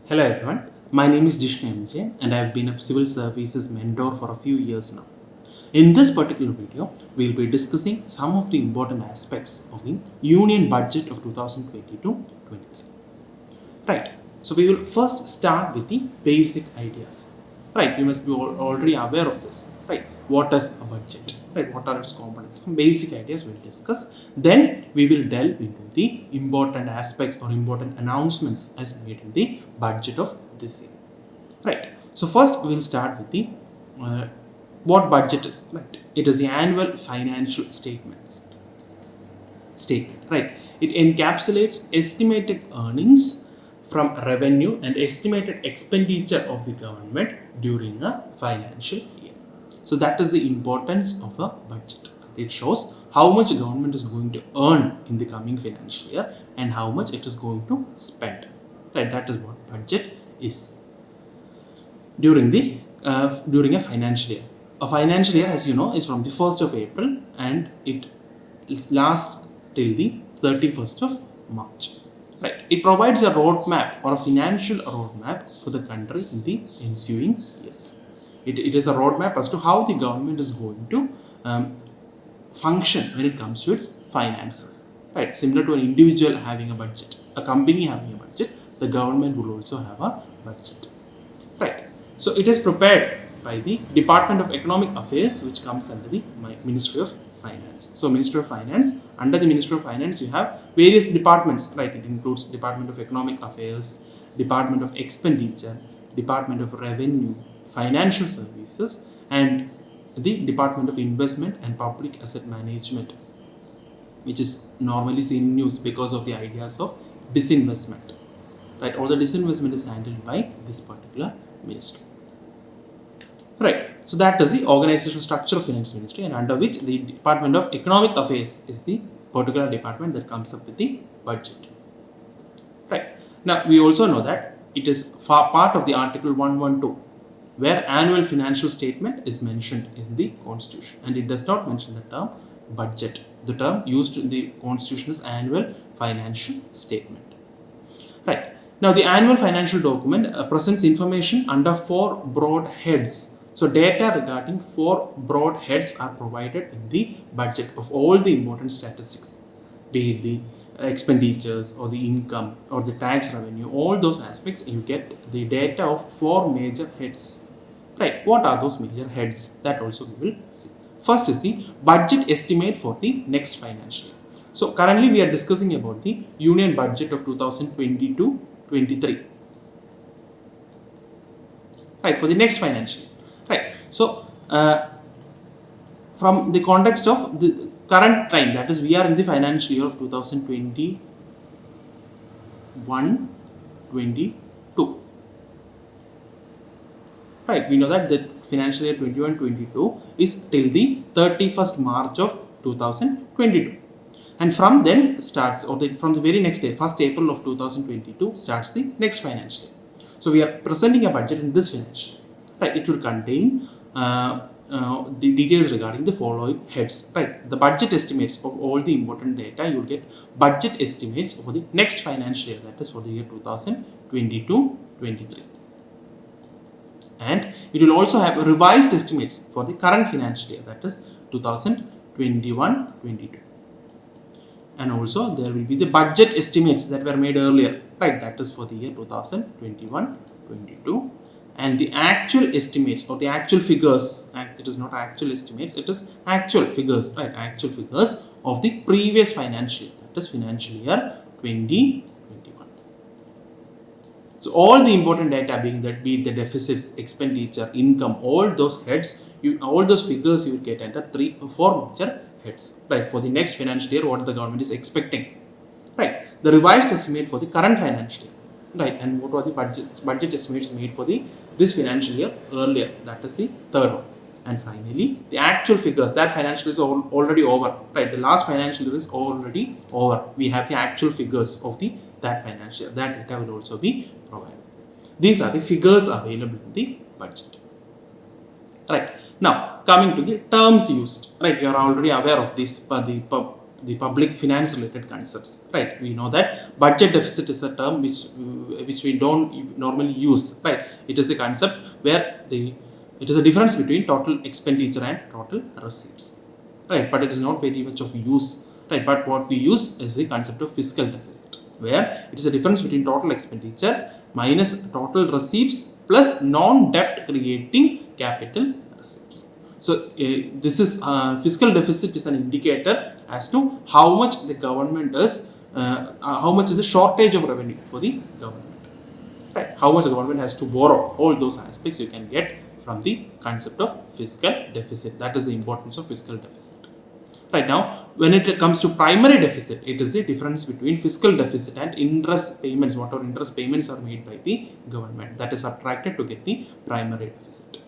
Hello everyone, my name is Jishnu MJ and I have been a civil services mentor for a few years now. In this particular video, we will be discussing some of the important aspects of the Union Budget of 2022-23. Right, so we will first start with the basic ideas. Right, you must be already aware of this. Right, what is a budget? Right, what are its components? Some basic ideas we'll discuss. Then we will delve into the important aspects or important announcements as made in the budget of this year. Right, so first we will start with the what budget is. Right, it is the annual financial statement. Right, it encapsulates estimated earnings from revenue and estimated expenditure of the government during a financial year. So that is the importance of a budget. It shows how much government is going to earn in the coming financial year and how much it is going to spend. Right, that is what budget is during a financial year. A financial year, as you know, is from the 1st of April and it lasts till the 31st of March. Right. It provides a roadmap or a financial roadmap for the country in the ensuing years. It is a roadmap as to how the government is going to function when it comes to its finances. Right. Similar to an individual having a budget, a company having a budget, the government will also have a budget. Right. So it is prepared by the Department of Economic Affairs, which comes under the Ministry of Finance. So Ministry of Finance, under the Ministry of Finance you have various departments, right? It includes Department of Economic Affairs, Department of Expenditure, Department of Revenue, Financial Services, and the Department of Investment and Public Asset Management, which is normally seen in news because of the ideas of disinvestment. Right? All the disinvestment is handled by this particular ministry. Right. So that is the organizational structure of Finance Ministry, and under which the Department of Economic Affairs is the particular department that comes up with the budget. Right. Now we also know that it is part of the Article 112, where annual financial statement is mentioned in the Constitution, and it does not mention the term budget. The term used in the Constitution is annual financial statement. Right. Now the annual financial document presents information under 4 broad heads. So data regarding 4 broad heads are provided in the budget of all the important statistics, be it the expenditures or the income or the tax revenue, all those aspects you get the data of 4 major heads. Right, what are those major heads? That also we will see. First is the budget estimate for the next financial year. So currently we are discussing about the Union Budget of 2022-23. Right, for the next financial year. Right, so from the context of the current time, that is we are in the financial year of 2021-22. Right, we know that the financial year 21-22 is till the 31st March of 2022. And from then starts, from the very next day, 1st April of 2022 starts the next financial year. So we are presenting a budget in this financial year. Right, it will contain the details regarding the following heads. Right, the budget estimates of all the important data. You will get budget estimates for the next financial year, that is for the year 2022-23. And it will also have revised estimates for the current financial year, that is 2021-22. And also there will be the budget estimates that were made earlier, right, that is for the year 2021-22. And the actual estimates or the actual figures, it is not actual estimates, it is actual figures, right, actual figures of the previous financial year, that is financial year 2021. So all the important data being that, be it the deficits, expenditure, income, all those heads, all those figures you will get under 3 or 4 major heads, right, for the next financial year, what the government is expecting. Right, the revised estimate for the current financial year. Right, and what were the budget estimates made for this financial year earlier, that is the third one. And finally the actual figures, that financial is already over, right, the last financial year is already over. We have the actual figures of that financial year, that data will also be provided. These are the figures available in the budget. Right, now coming to the terms used, right, you are already aware of this, but the the public finance related concepts, right? We know that budget deficit is a term which we don't normally use, right? It is a concept where it is a difference between total expenditure and total receipts, right? But it is not very much of use, right? But what we use is the concept of fiscal deficit, where it is a difference between total expenditure minus total receipts plus non-debt creating capital receipts. So this is fiscal deficit is an indicator as to how much the government is, how much is the shortage of revenue for the government, right? How much the government has to borrow. All those aspects you can get from the concept of fiscal deficit. That is the importance of fiscal deficit. Right now, when it comes to primary deficit, it is the difference between fiscal deficit and interest payments. Whatever interest payments are made by the government, that is subtracted to get the primary deficit.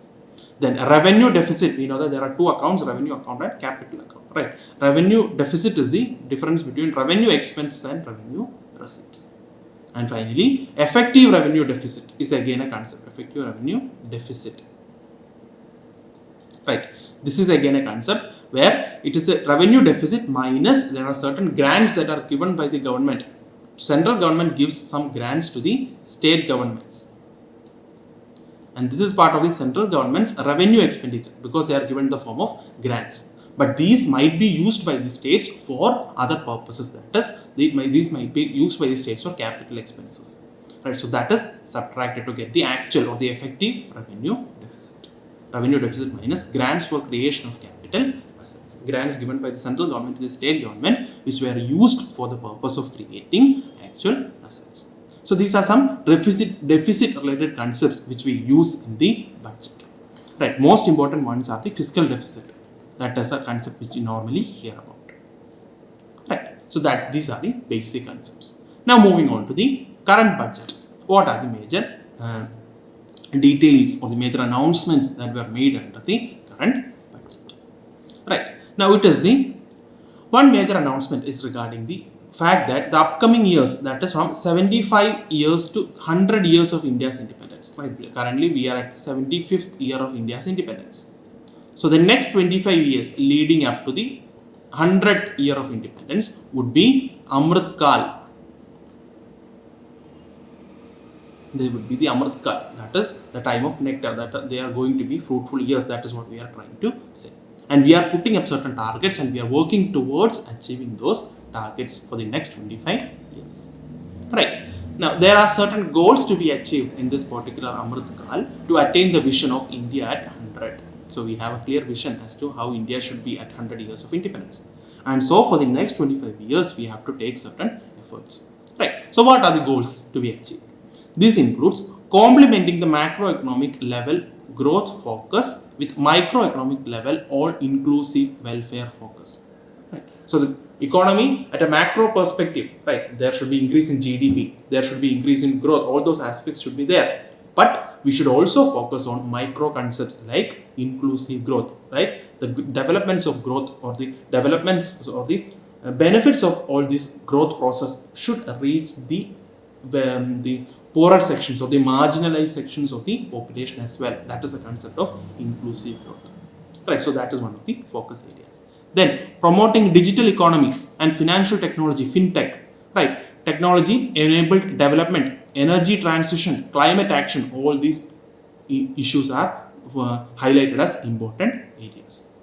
Then revenue deficit, we know that there are two accounts, revenue account and capital account, right? Revenue deficit is the difference between revenue expenses and revenue receipts. And finally, effective revenue deficit is again a concept, effective revenue deficit, right? This is again a concept where it is a revenue deficit minus there are certain grants that are given by the government. Central government gives some grants to the state governments. And this is part of the central government's revenue expenditure because they are given in the form of grants. But these might be used by the states for other purposes. That is, these might be used by the states for capital expenses. Right? So that is subtracted to get the actual or the effective revenue deficit. Revenue deficit minus grants for creation of capital assets. Grants given by the central government to the state government which were used for the purpose of creating actual assets. So these are some deficit related concepts which we use in the budget. Right. Most important ones are the fiscal deficit. That is a concept which you normally hear about. Right. So that these are the basic concepts. Now moving on to the current budget. What are the major details or the major announcements that were made under the current budget? Right. Now it is the one major announcement is regarding the fact that the upcoming years, that is from 75 years to 100 years of India's independence, right? Currently we are at the 75th year of India's independence. So the next 25 years leading up to the 100th year of independence would be Amrit Kal. They would be the Amrit Kal, that is the time of nectar, that they are going to be fruitful years. That is what we are trying to say. And we are putting up certain targets and we are working towards achieving those targets for the next 25 years. Right. Now, there are certain goals to be achieved in this particular Amrit Kal to attain the vision of India at 100. So, we have a clear vision as to how India should be at 100 years of independence. And so, for the next 25 years, we have to take certain efforts. Right. So, what are the goals to be achieved? This includes complementing the macroeconomic level growth focus with microeconomic level all-inclusive welfare focus. Right. So, the economy at a macro perspective, right, there should be increase in GDP, there should be increase in growth, all those aspects should be there. But we should also focus on micro concepts like inclusive growth, right? The developments of growth or the developments or the benefits of all this growth process should reach the poorer sections or the marginalized sections of the population as well. That is the concept of inclusive growth. Right, so that is one of the focus areas. Then promoting digital economy and financial technology, fintech, right? Technology enabled development, energy transition, climate action, all these issues are highlighted as important areas.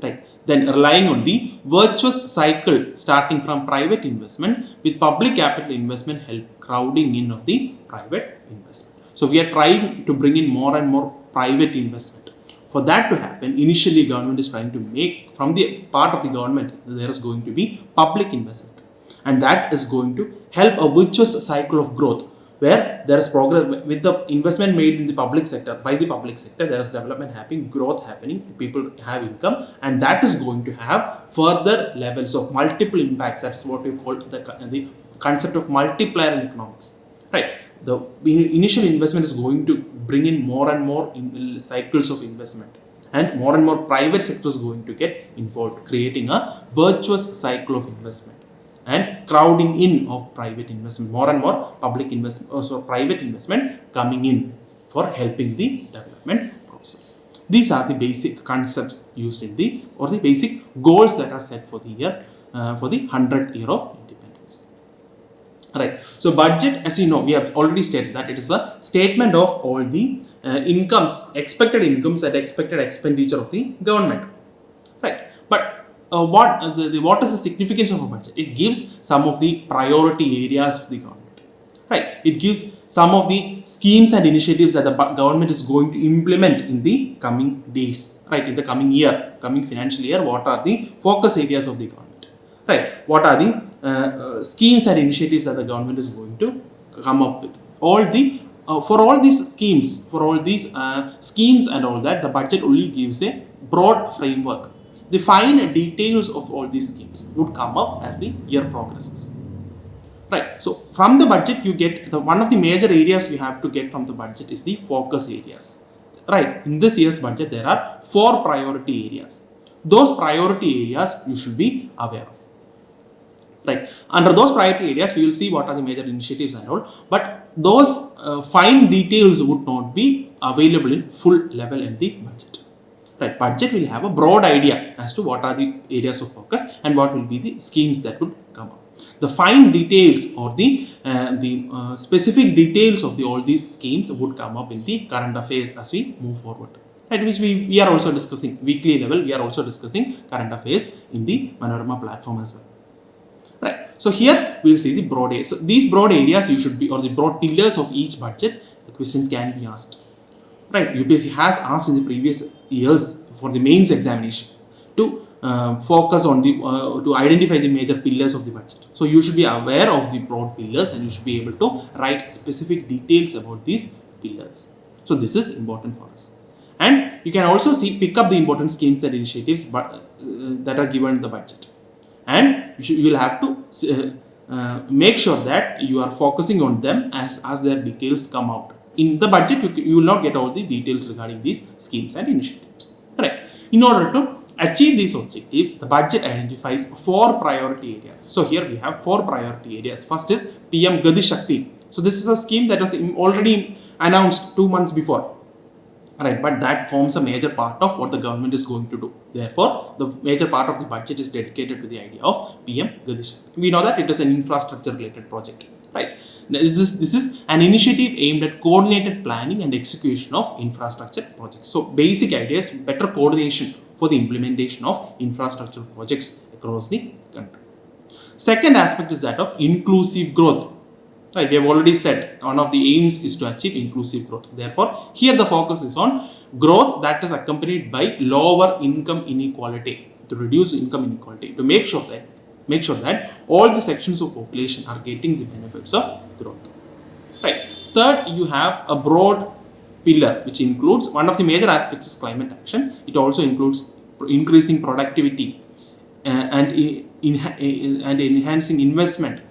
Right. Then relying on the virtuous cycle starting from private investment with public capital investment help crowding in of the private investment. So we are trying to bring in more and more private investment. For that to happen, initially government is trying to make from the part of the government there is going to be public investment, and that is going to help a virtuous cycle of growth where there is progress with the investment made in the public sector. By the public sector, there is development happening, growth happening, people have income, and that is going to have further levels of multiple impacts. That is what we call the concept of multiplier in economics, right? The initial investment is going to bring in more and more cycles of investment, and more private sector is going to get involved, creating a virtuous cycle of investment and crowding in of private investment, more and more public investment, also private investment coming in for helping the development process. These are the basic concepts used in the basic goals that are set for the year for the 100th year of independence. Right. So budget, as you know, we have already stated that it is a statement of all the expected incomes and expected expenditure of the government. Right. But what is the significance of a budget? It gives some of the priority areas of the government. Right. It gives some of the schemes and initiatives that the government is going to implement in the coming days. Right. In the coming year, coming financial year, what are the focus areas of the government? Right. What are the schemes and initiatives that the government is going to come up with? For all these schemes and all that, the budget only gives a broad framework. The fine details of all these schemes would come up as the year progresses. Right. So from the budget, you get one of the major areas you have to get from the budget is the focus areas. Right. In this year's budget, there are 4 priority areas. Those priority areas you should be aware of. Right. Under those priority areas, we will see what are the major initiatives and all. But those fine details would not be available in full level in the budget. Right. Budget will have a broad idea as to what are the areas of focus and what will be the schemes that would come up. The fine details or the specific details of all these schemes would come up in the current affairs as we move forward. Right. Which we are also discussing weekly level. We are also discussing current affairs in the Manorama platform as well. Right. So here we will see the broad areas. So these broad areas you should be, or the broad pillars of each budget, the questions can be asked. Right. UPSC has asked in the previous years for the mains examination to focus on to identify the major pillars of the budget. So you should be aware of the broad pillars and you should be able to write specific details about these pillars. So this is important for us. And you can also pick up the important schemes and initiatives that are given in the budget. And you will have to make sure that you are focusing on them as their details come out. In the budget, you will not get all the details regarding these schemes and initiatives. Right. In order to achieve these objectives, the budget identifies 4 priority areas. So here we have 4 priority areas. First is PM Gati Shakti. So this is a scheme that was already announced 2 months before. Right, but that forms a major part of what the government is going to do. Therefore, the major part of the budget is dedicated to the idea of PM Gati Shakti. We know that it is an infrastructure related project. Right. This is an initiative aimed at coordinated planning and execution of infrastructure projects. So basic idea is better coordination for the implementation of infrastructure projects across the country. Second aspect is that of inclusive growth. Right, we have already said one of the aims is to achieve inclusive growth. Therefore, here the focus is on growth that is accompanied by lower income inequality, to reduce income inequality, to make sure that all the sections of population are getting the benefits of growth. Right. Third, you have a broad pillar which includes one of the major aspects is climate action. It also includes increasing productivity and enhancing investment.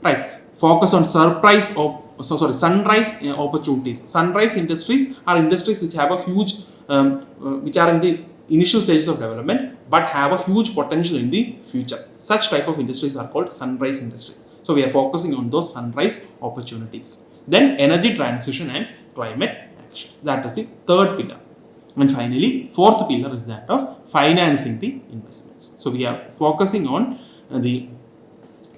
Right. Focus on sunrise opportunities. Sunrise industries are industries which have a huge, which are in the initial stages of development, but have a huge potential in the future. Such type of industries are called sunrise industries. So we are focusing on those sunrise opportunities. Then energy transition and climate action. That is the third pillar. And finally, fourth pillar is that of financing the investments. So we are focusing on the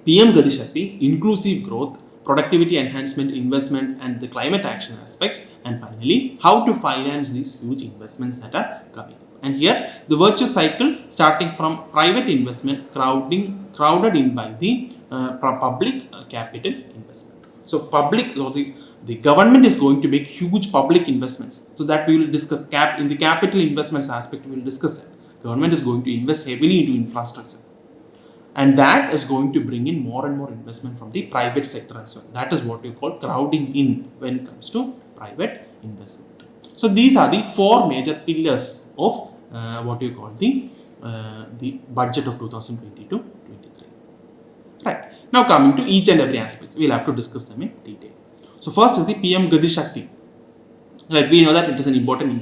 PM Gati Shakti, inclusive growth, productivity enhancement, investment, and the climate action aspects, and finally, how to finance these huge investments that are coming. And here, the virtuous cycle starting from private investment crowded in by the public capital investment. So, public or the government is going to make huge public investments. So that we will discuss in the capital investments aspect. We will discuss that. Government is going to invest heavily into infrastructure. And that is going to bring in more and more investment from the private sector as well. That is what we call crowding in when it comes to private investment. So these are the 4 major pillars of what you call the budget of 2022-23. Right. Now coming to each and every aspect, we'll have to discuss them in detail. So first is the PM Gati Shakti. Right, we know that it is an important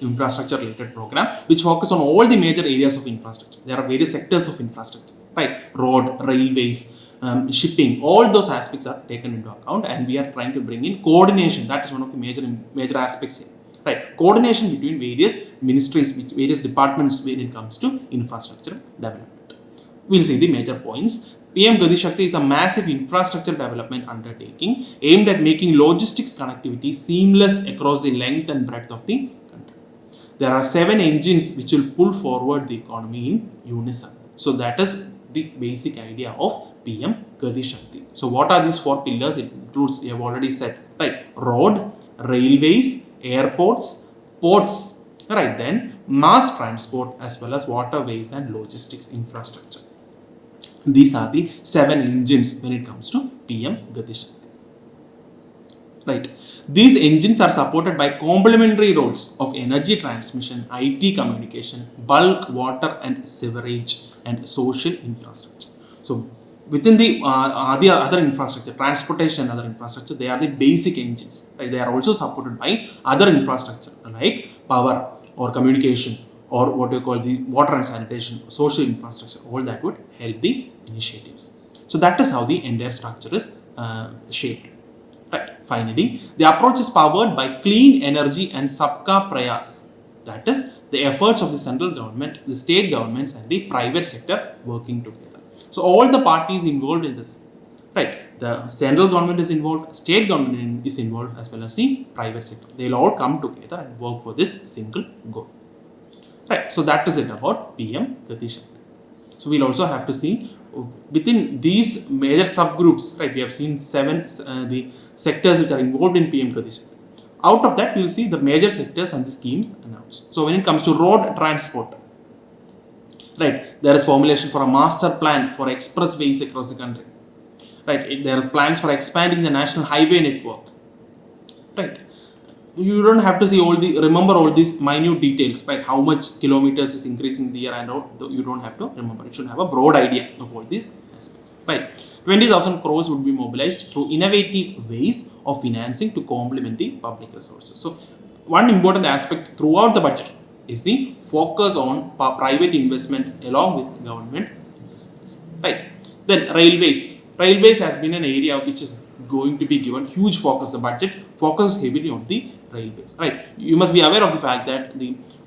infrastructure related program which focuses on all the major areas of infrastructure. There are various sectors of infrastructure. Right, road, railways, shipping, all those aspects are taken into account, and we are trying to bring in coordination. That is one of the major aspects here. Right, coordination between various ministries, various departments when it comes to infrastructure development. We'll see the major points. PM Gati Shakti is a massive infrastructure development undertaking aimed at making logistics connectivity seamless across the length and breadth of the country. There are 7 engines which will pull forward the economy in unison. So that is the basic idea of PM Gati Shakti. So what are these 4 pillars? It includes, we have already said, right, road, railways, airports, ports, right, then mass transport as well as waterways and logistics infrastructure. These are the 7 engines when it comes to PM Gati Shakti. Right. These engines are supported by complementary roles of energy transmission, IT communication, bulk water and sewerage, and social infrastructure. So within the other infrastructure, transportation and other infrastructure, they are the basic engines. Right? They are also supported by other infrastructure like power or communication, or what you call the water and sanitation, social infrastructure. All that would help the initiatives. So that is how the entire structure is shaped. Right. Finally, the approach is powered by clean energy and Sabka Prayas. That is the efforts of the central government, the state governments, and the private sector working together. So all the parties involved in this, right? The central government is involved, state government is involved, as well as the private sector. They will all come together and work for this single goal. Right. So that is it about PM Gati Shakti. So we'll also have to see within these major subgroups, right? We have seen 7 the sectors which are involved in PM Gati Shakti. Out of that, we will see the major sectors and the schemes announced. So when it comes to road transport, right, there is formulation for a master plan for expressways across the country. Right, there is plans for expanding the national highway network. Right. You don't have to see remember all these minute details, right? How much kilometers is increasing the year and all. You don't have to remember. You should have a broad idea of all these aspects, right? 20,000 crores would be mobilized through innovative ways of financing to complement the public resources. So one important aspect throughout the budget is the focus on private investment along with government investments, right? Then railways. Railways has been an area which is going to be given huge focus. The budget focuses heavily on the railways, right? You must be aware of the fact that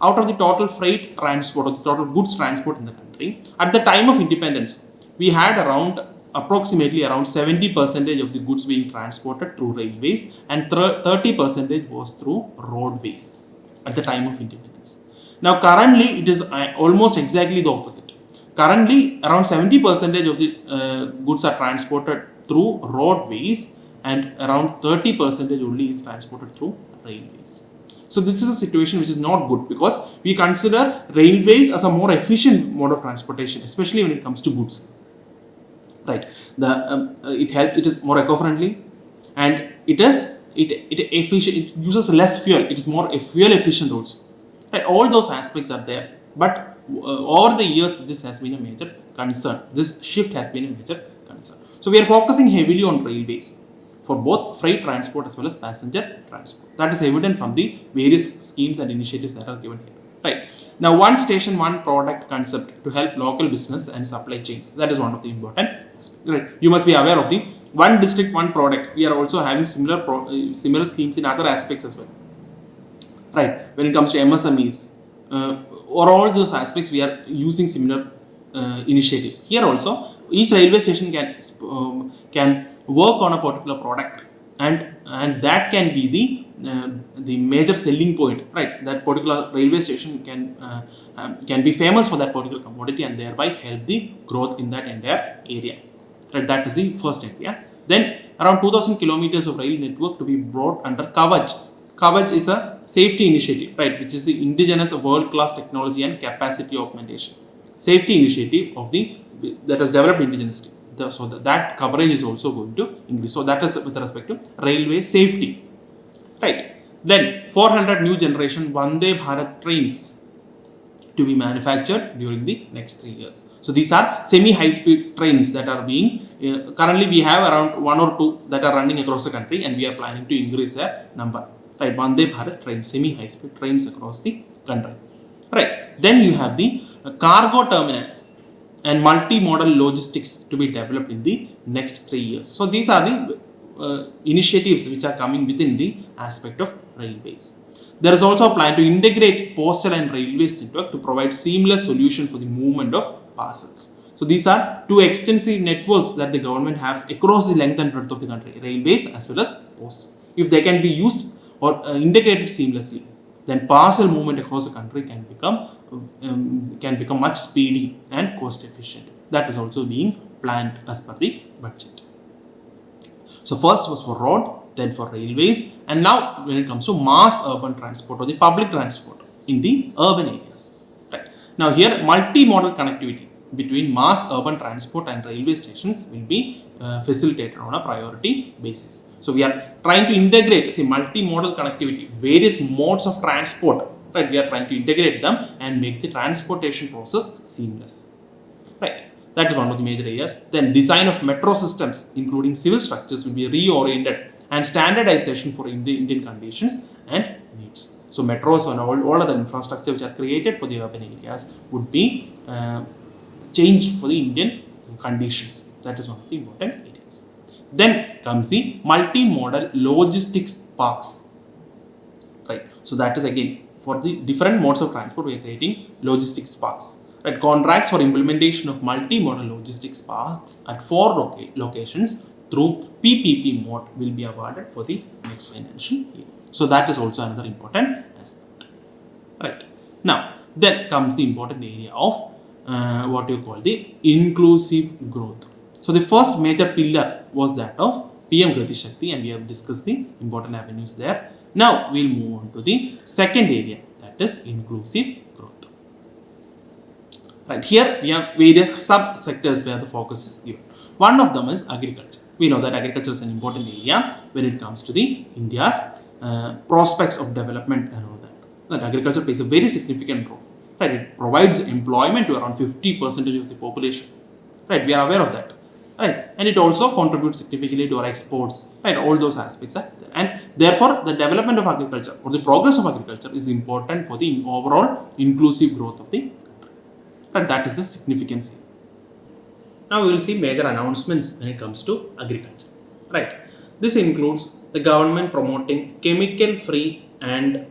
out of the total freight transport or the total goods transport in the country, at the time of independence, we had approximately around 70% of the goods being transported through railways, and 30% was through roadways at the time of independence. Now currently it is almost exactly the opposite. Currently around 70% of the goods are transported through roadways, and around 30% only is transported through railways. So this is a situation which is not good, because we consider railways as a more efficient mode of transportation, especially when it comes to goods. Right, it is more eco-friendly, and it efficient. It uses less fuel. It is more fuel efficient also. Right, all those aspects are there, but over the years this has been a major concern. This shift has been a major concern. So we are focusing heavily on railways for both freight transport as well as passenger transport. That is evident from the various schemes and initiatives that are given here. Right. Now, one station, one product concept to help local business and supply chains. That is one of the important aspects. Right. You must be aware of the one district, one product. We are also having similar schemes in other aspects as well. Right. When it comes to MSMEs, or all those aspects, we are using similar initiatives. Here also, each railway station can work on a particular product, and that can be the major selling point, right? That particular railway station can be famous for that particular commodity, and thereby help the growth in that entire area. Right? That is the first area. Then around 2,000 kilometers of rail network to be brought under Kavach. Kavach is a safety initiative, right, which is the indigenous world-class technology and capacity augmentation. Safety initiative that was developed indigenously. So that coverage is also going to increase. So that is with respect to railway safety. Right. Then 400 new generation Vande Bharat trains to be manufactured during the next 3 years. So these are semi-high-speed trains that are being, currently we have around 1 or 2 that are running across the country, and we are planning to increase their number. Right, Vande Bharat trains, semi-high-speed trains across the country. Right, then you have the cargo terminals and multimodal logistics to be developed in the next 3 years. So these are the initiatives which are coming within the aspect of railways. There is also a plan to integrate postal and railways network to provide seamless solution for the movement of parcels. So these are two extensive networks that the government has across the length and breadth of the country, railways as well as posts. If they can be used or integrated seamlessly, then parcel movement across the country can become much speedy and cost efficient. That is also being planned as per the budget. So first was for road, then for railways, and now when it comes to mass urban transport or the public transport in the urban areas. Right. Now here multimodal connectivity between mass urban transport and railway stations will be facilitated on a priority basis. So we are trying to integrate multimodal connectivity, various modes of transport. Right, we are trying to integrate them and make the transportation process seamless. Right. That is one of the major areas. Then design of metro systems, including civil structures, will be reoriented and standardization for Indian conditions and needs. So metros and all other infrastructure which are created for the urban areas would be changed for the Indian conditions. That is one of the important areas. Then comes the multimodal logistics parks. Right. So that is again for the different modes of transport we are creating logistics parks. Right, contracts for implementation of multimodal logistics parks at 4 locations through PPP mode will be awarded for the next financial year. So that is also another important aspect. Right. Now, then comes the important area of what you call the inclusive growth. So the first major pillar was that of PM Gati Shakti, and we have discussed the important avenues there. Now we'll move on to the second area, that is inclusive growth. Right, here we have various sub-sectors where the focus is given. One of them is agriculture. We know that agriculture is an important area when it comes to the India's prospects of development and all that. That agriculture plays a very significant role. Right, it provides employment to around 50% of the population. Right, we are aware of that. Right, and it also contributes significantly to our exports. Right, all those aspects are there. And therefore, the development of agriculture or the progress of agriculture is important for the overall inclusive growth of the country. But that is the significance. Now we will see major announcements when it comes to agriculture. Right. This includes the government promoting chemical-free and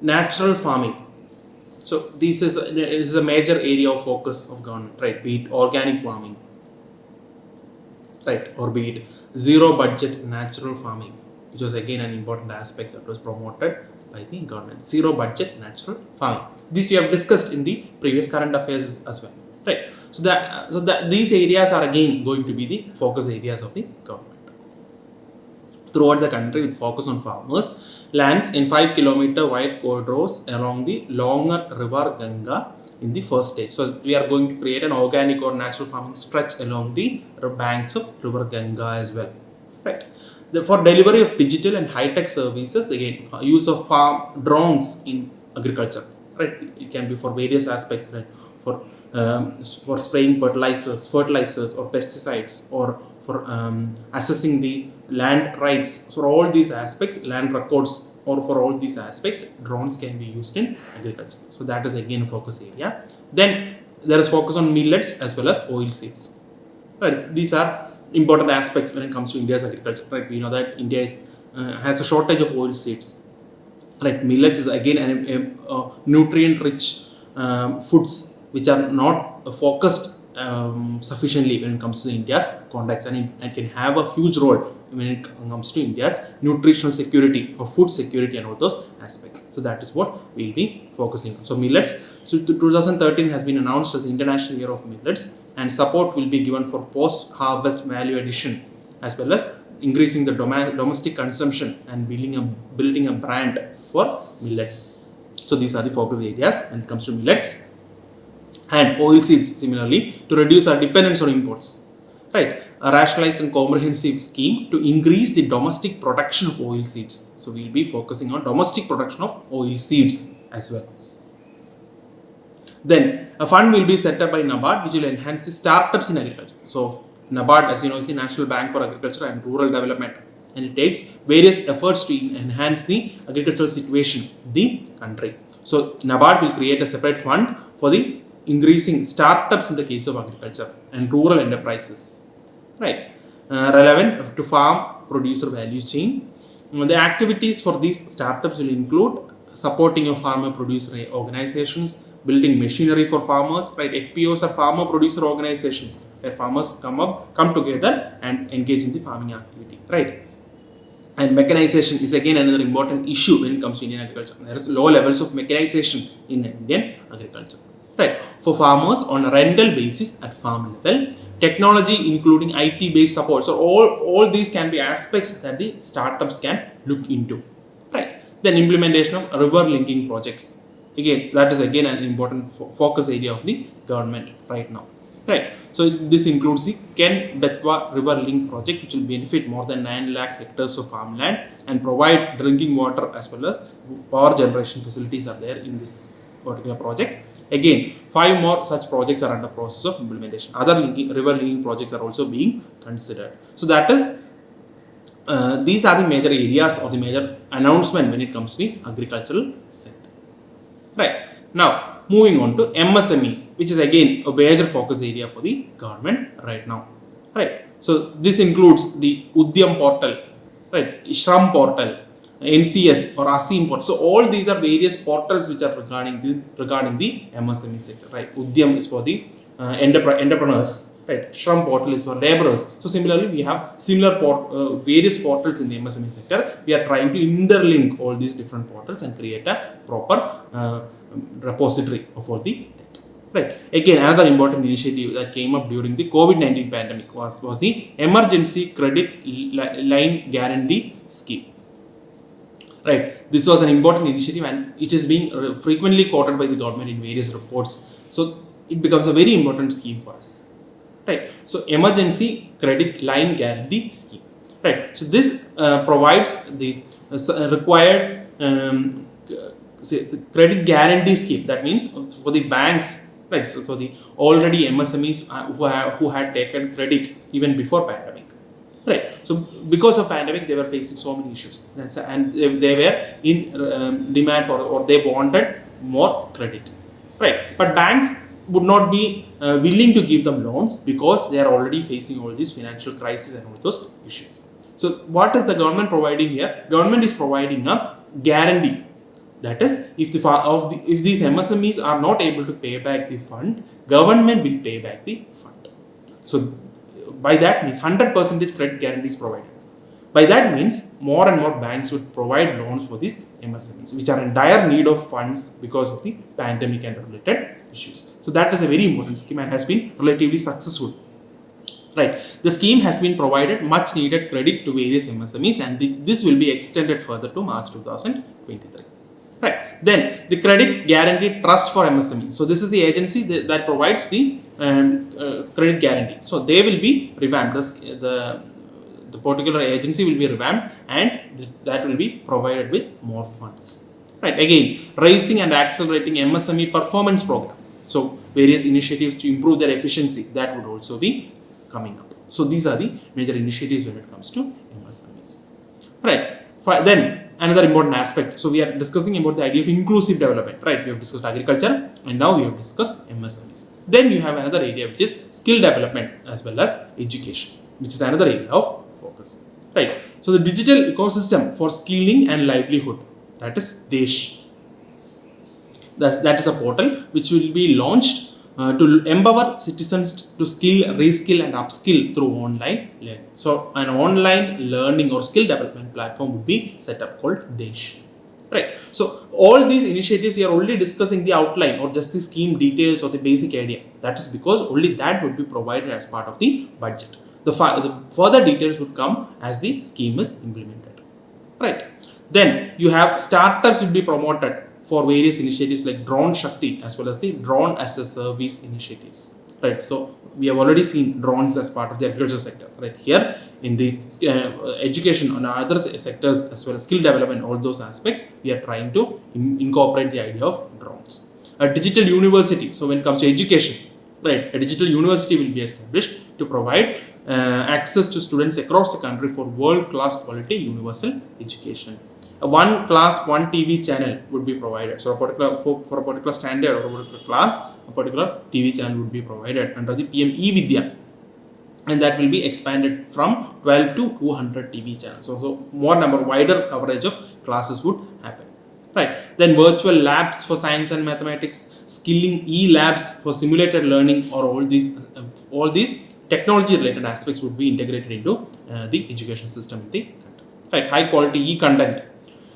natural farming. So this is a major area of focus of government. Right. Be it organic farming. Right. Or be it zero budget natural farming, which was again an important aspect that was promoted by the government. Zero budget natural farming. This we have discussed in the previous current affairs as well, right? So that these areas are again going to be the focus areas of the government throughout the country, with focus on farmers' lands in 5-kilometer wide corridors along the longer river Ganga in the first stage. So we are going to create an organic or natural farming stretch along the banks of river Ganga as well, right? For delivery of digital and high-tech services, again use of farm drones in agriculture. Right, it can be for various aspects, right? For spraying fertilizers or pesticides, or for assessing the land rights. For all these aspects, land records, or for all these aspects, drones can be used in agriculture. So that is again a focus area. Then there is focus on millets as well as oilseeds. Right, these are important aspects when it comes to India's agriculture. Right, we know that India has a shortage of oilseeds. Right, millets is again a nutrient-rich foods which are not focused sufficiently when it comes to India's context, and it can have a huge role when it comes to India's nutritional security or food security and all those aspects. So that is what we will be focusing on. So millets. So 2013 has been announced as International Year of Millets, and support will be given for post-harvest value addition as well as increasing the domestic consumption and building a brand for millets. So these are the focus areas when it comes to millets. And oilseeds similarly, to reduce our dependence on imports. Right, a rationalized and comprehensive scheme to increase the domestic production of oilseeds. So we will be focusing on domestic production of oilseeds as well. Then a fund will be set up by NABARD which will enhance the startups in agriculture. So NABARD, as you know, is the National Bank for Agriculture and Rural Development, and it takes various efforts to enhance the agricultural situation in the country. So NABARD will create a separate fund for the increasing startups in the case of agriculture and rural enterprises, right? Relevant to farm producer value chain. The activities for these startups will include supporting of farmer producer organizations, building machinery for farmers, right? FPOs are farmer producer organizations where farmers come together and engage in the farming activity, right? And mechanization is again another important issue when it comes to Indian agriculture. There is low levels of mechanization in Indian agriculture, right? For farmers on a rental basis at farm level, technology including IT based support. So all these can be aspects that the startups can look into, right? Then implementation of river linking projects. Again, that is again an important focus area of the government right now, right? So this includes the Ken Betwa River Link project, which will benefit more than 9 lakh hectares of farmland and provide drinking water as well as power generation facilities are there in this particular project. Again, 5 more such projects are under process of implementation. Other river linking projects are also being considered. So that is these are the major areas or the major announcement when it comes to the agricultural sector, right? Now moving on to MSMEs, which is again a major focus area for the government right now, right? So this includes the Udyam portal, right? Shram portal, NCS or ASIM portal. So all these are various portals which are regarding the MSME sector, right? Udyam is for the entrepreneurs, right? Shram portal is for laborers. So similarly, we have similar various portals in the MSME sector. We are trying to interlink all these different portals and create a proper repository of all the data, right? Again, another important initiative that came up during the COVID-19 pandemic was the Emergency Credit Line Guarantee Scheme, right? This was an important initiative and it is being frequently quoted by the government in various reports. So it becomes a very important scheme for us, right? So Emergency Credit Line Guarantee Scheme, right? So this provides the required the credit guarantee scheme. That means for the banks, right? So for the already MSMEs who had taken credit even before pandemic, right? So because of pandemic, they were facing so many issues, and they were in demand for, or they wanted more credit, right? But banks would not be willing to give them loans because they are already facing all these financial crises and all those issues. So what is the government providing here? Government is providing a guarantee. That is, if these MSMEs are not able to pay back the fund, government will pay back the fund. So by that means 100% credit guarantee is provided. By that means more and more banks would provide loans for these MSMEs which are in dire need of funds because of the pandemic and related issues. So that is a very important scheme and has been relatively successful, right? The scheme has been provided much needed credit to various MSMEs and this will be extended further to March 2023. Right. Then the Credit Guarantee Trust for MSME. So this is the agency that provides the credit guarantee. So they will be revamped. The particular agency will be revamped and that will be provided with more funds. Right. Again, raising and accelerating MSME performance program. So various initiatives to improve their efficiency, that would also be coming up. So these are the major initiatives when it comes to MSMEs. Right. Then another important aspect. So we are discussing about the idea of inclusive development, right? We have discussed agriculture and now we have discussed MSMEs. Then you have another area which is skill development as well as education, which is another area of focus, right? So the digital ecosystem for skilling and livelihood, that is DESH. That is a portal which will be launched to empower citizens to skill, reskill and upskill through online learning. So an online learning or skill development platform would be set up called DESH, right? So all these initiatives, we are only discussing the outline or just the scheme details or the basic idea. That is because only that would be provided as part of the budget. The further details would come as the scheme is implemented, right? Then you have startups will be promoted for various initiatives like Drone Shakti as well as the Drone as a Service initiatives, right? So we have already seen drones as part of the agriculture sector, right? Here in the education and other sectors as well as skill development, all those aspects, we are trying to incorporate the idea of drones. A digital university. So when it comes to education, right, a digital university will be established to provide access to students across the country for world-class quality universal education. One class, one TV channel would be provided. So for a particular standard or a particular class, a particular TV channel would be provided under the PM E-Vidya, and that will be expanded from 12 to 200 TV channels. So wider coverage of classes would happen, right? Then virtual labs for science and mathematics, skilling e-labs for simulated learning, or all these technology related aspects would be integrated into the education system in the country, right? High quality e-content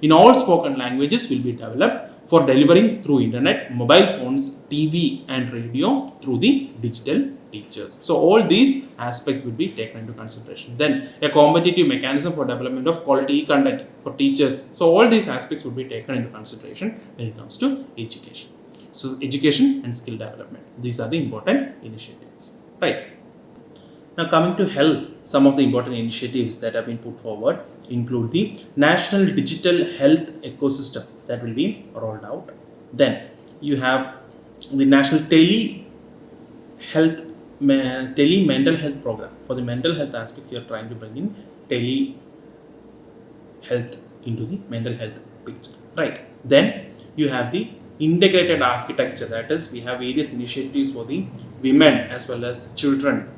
in all spoken languages will be developed for delivering through internet, mobile phones, TV and radio through the digital teachers. So all these aspects will be taken into consideration. Then a competitive mechanism for development of quality content for teachers. So all these aspects will be taken into consideration when it comes to education. So education and skill development, these are the important initiatives, right? Now coming to health, some of the important initiatives that have been put forward include the National Digital Health Ecosystem that will be rolled out. Then you have the National Tele Mental Health Program. For the mental health aspect, you are trying to bring in tele health into the mental health picture, right? Then you have the integrated architecture, that is, we have various initiatives for the women as well as children,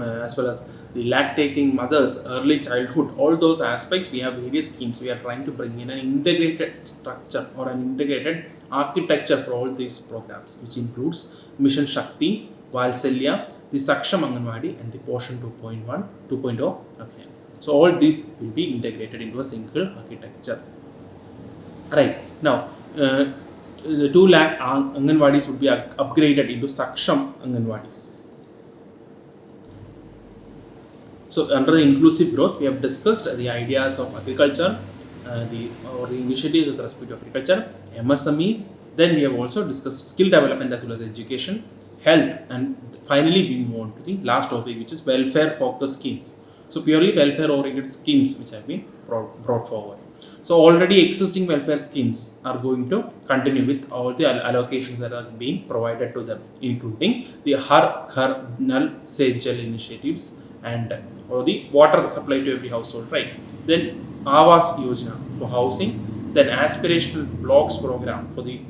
as well as the lactating mothers, early childhood, all those aspects. We have various schemes. We are trying to bring in an integrated structure or an integrated architecture for all these programs, which includes Mission Shakti, Valsalya, the Saksham Anganwadi and the Portion 2.0. Okay. So all these will be integrated into a single architecture, right? Now the 2 lakh Anganwadis would be upgraded into Saksham Anganwadis. So under the inclusive growth, we have discussed the ideas of agriculture, the initiatives with respect to agriculture, MSMEs. Then we have also discussed skill development as well as education, health, and finally we move on to the last topic, which is welfare focused schemes. So purely welfare oriented schemes which have been brought forward. So already existing welfare schemes are going to continue with all the allocations that are being provided to them, including the Har Ghar Nal Se Jal initiatives and or the water supply to every household, right? Then Awas Yojana for housing, then aspirational blocks program for the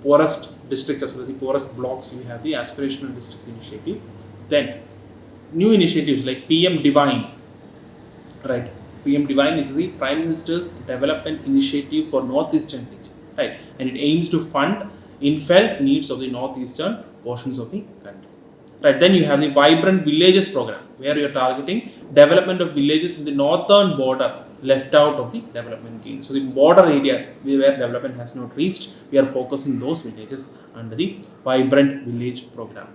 poorest districts as well as the poorest blocks. We have the aspirational districts initiative. Then new initiatives like PM Divine, right? PM Divine is the Prime Minister's Development Initiative for Northeastern region, right? And it aims to fund infelt needs of the northeastern portions of the country. Right, then you have the Vibrant Villages program, where you are targeting development of villages in the northern border left out of the development gain. So the border areas where development has not reached, we are focusing those villages under the Vibrant Village program.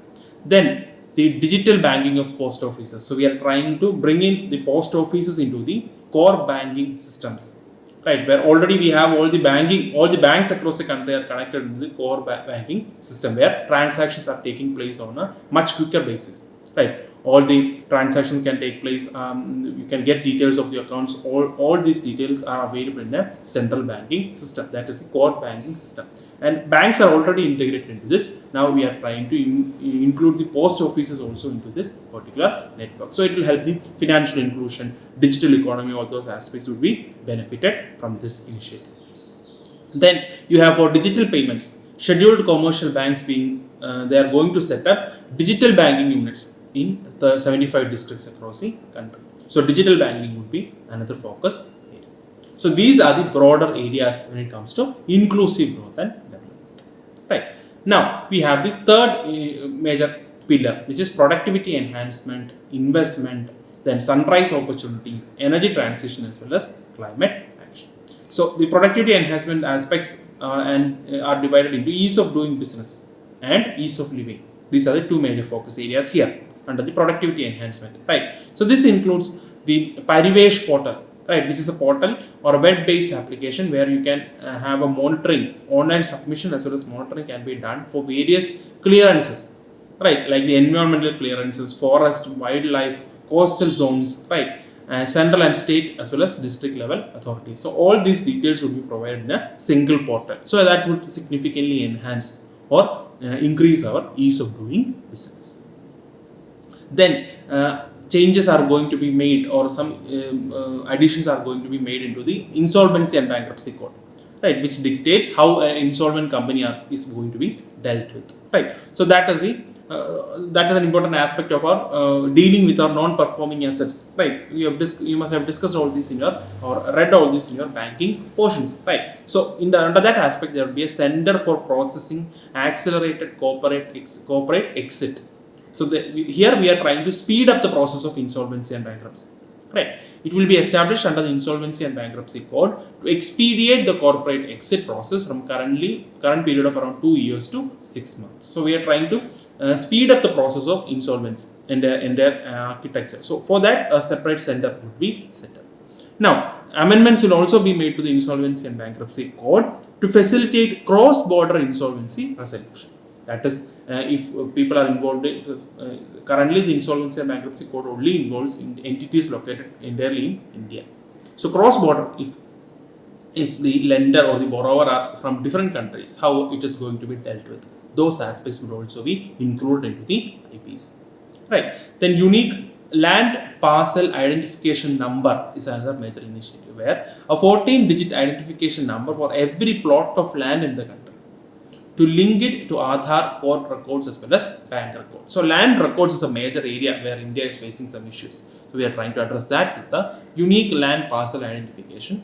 Then the digital banking of post offices. So we are trying to bring in the post offices into the core banking systems, right? Where already we have all the banks across the country are connected to the core banking system, where transactions are taking place on a much quicker basis, right? All the transactions can take place. You can get details of the accounts. All these details are available in a central banking system, that is the core banking system. And banks are already integrated into this. Now we are trying to include the post offices also into this particular network. So it will help the financial inclusion, digital economy, all those aspects would be benefited from this initiative. Then you have for digital payments, scheduled commercial banks they are going to set up digital banking units in the 75 districts across the country. So digital banking would be another focus area. So these are the broader areas when it comes to inclusive growth and development, right? Now we have the third major pillar, which is productivity enhancement, investment, then sunrise opportunities, energy transition as well as climate action. So the productivity enhancement aspects are divided into ease of doing business and ease of living. These are the 2 major focus areas here under the productivity enhancement, right? So this includes the Parivesh portal, right, which is a portal or a web-based application where you can have a monitoring, online submission as well as monitoring can be done for various clearances, right, like the environmental clearances, forest, wildlife, coastal zones, right, central and state as well as district level authorities. So all these details will be provided in a single portal. So that would significantly enhance or increase our ease of doing business. Then changes are going to be made, or some additions are going to be made into the insolvency and bankruptcy code, right, which dictates how an insolvent company is going to be dealt with, right? So that is the that is an important aspect of our dealing with our non-performing assets, right? You must have discussed all this in your, or read all this in your banking portions, right? So under that aspect, there will be a center for processing accelerated corporate exit. So here we are trying to speed up the process of insolvency and bankruptcy, right? It will be established under the Insolvency and Bankruptcy Code to expedite the corporate exit process from current period of around 2 years to 6 months. So we are trying to speed up the process of insolvency in their architecture. So for that, a separate center would be set up. Now, amendments will also be made to the Insolvency and Bankruptcy Code to facilitate cross-border insolvency resolution. That is, if people are involved currently the Insolvency and Bankruptcy Code only involves entities located entirely in India. So cross-border, if the lender or the borrower are from different countries, how it is going to be dealt with, those aspects would also be included into the IPs. Right. Then unique land parcel identification number is another major initiative, where a 14-digit identification number for every plot of land in the country, to link it to Aadhaar, court records as well as bank records. So land records is a major area where India is facing some issues. So we are trying to address that with the unique land parcel identification.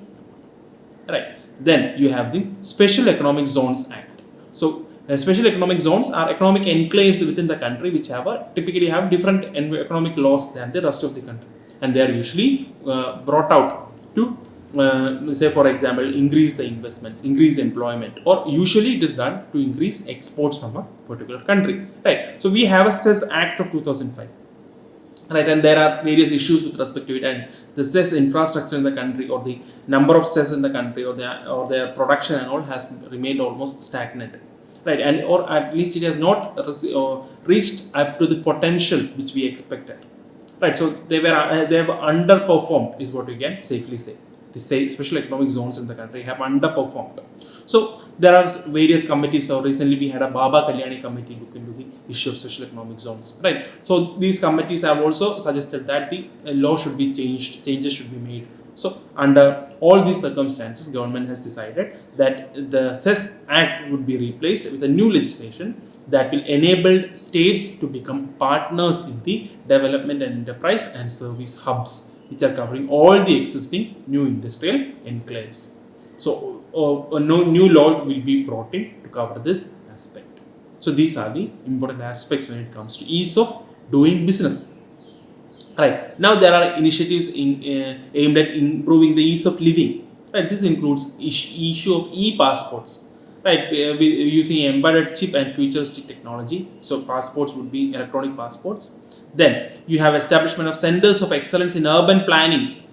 Right. Then you have the Special Economic Zones Act. So special economic zones are economic enclaves within the country which typically have different economic laws than the rest of the country, and they are usually brought out to say for example increase the investments, increase employment, or usually it is done to increase exports from a particular country, right? So we have a CES Act of 2005, right, and there are various issues with respect to it, and the CES infrastructure in the country, or the number of CES in the country, or their production and all has remained almost stagnant, right, and or at least it has not reached up to the potential which we expected, right? So they have underperformed is what we can safely say. The special economic zones in the country have underperformed. So there are various committees. So recently we had a Baba Kalyani committee look into the issue of special economic zones, right? So these committees have also suggested that the law should be changed, changes should be made. So under all these circumstances, government has decided that the CES Act would be replaced with a new legislation that will enable states to become partners in the development and enterprise and service hubs, which are covering all the existing new industrial enclaves. So no new law will be brought in to cover this aspect. So these are the important aspects when it comes to ease of doing business. Right. Now there are initiatives aimed at improving the ease of living. Right. This includes issue of e-passports. Right. Using embedded chip and futuristic technology. So passports would be electronic passports. Then you have establishment of centers of excellence in urban planning.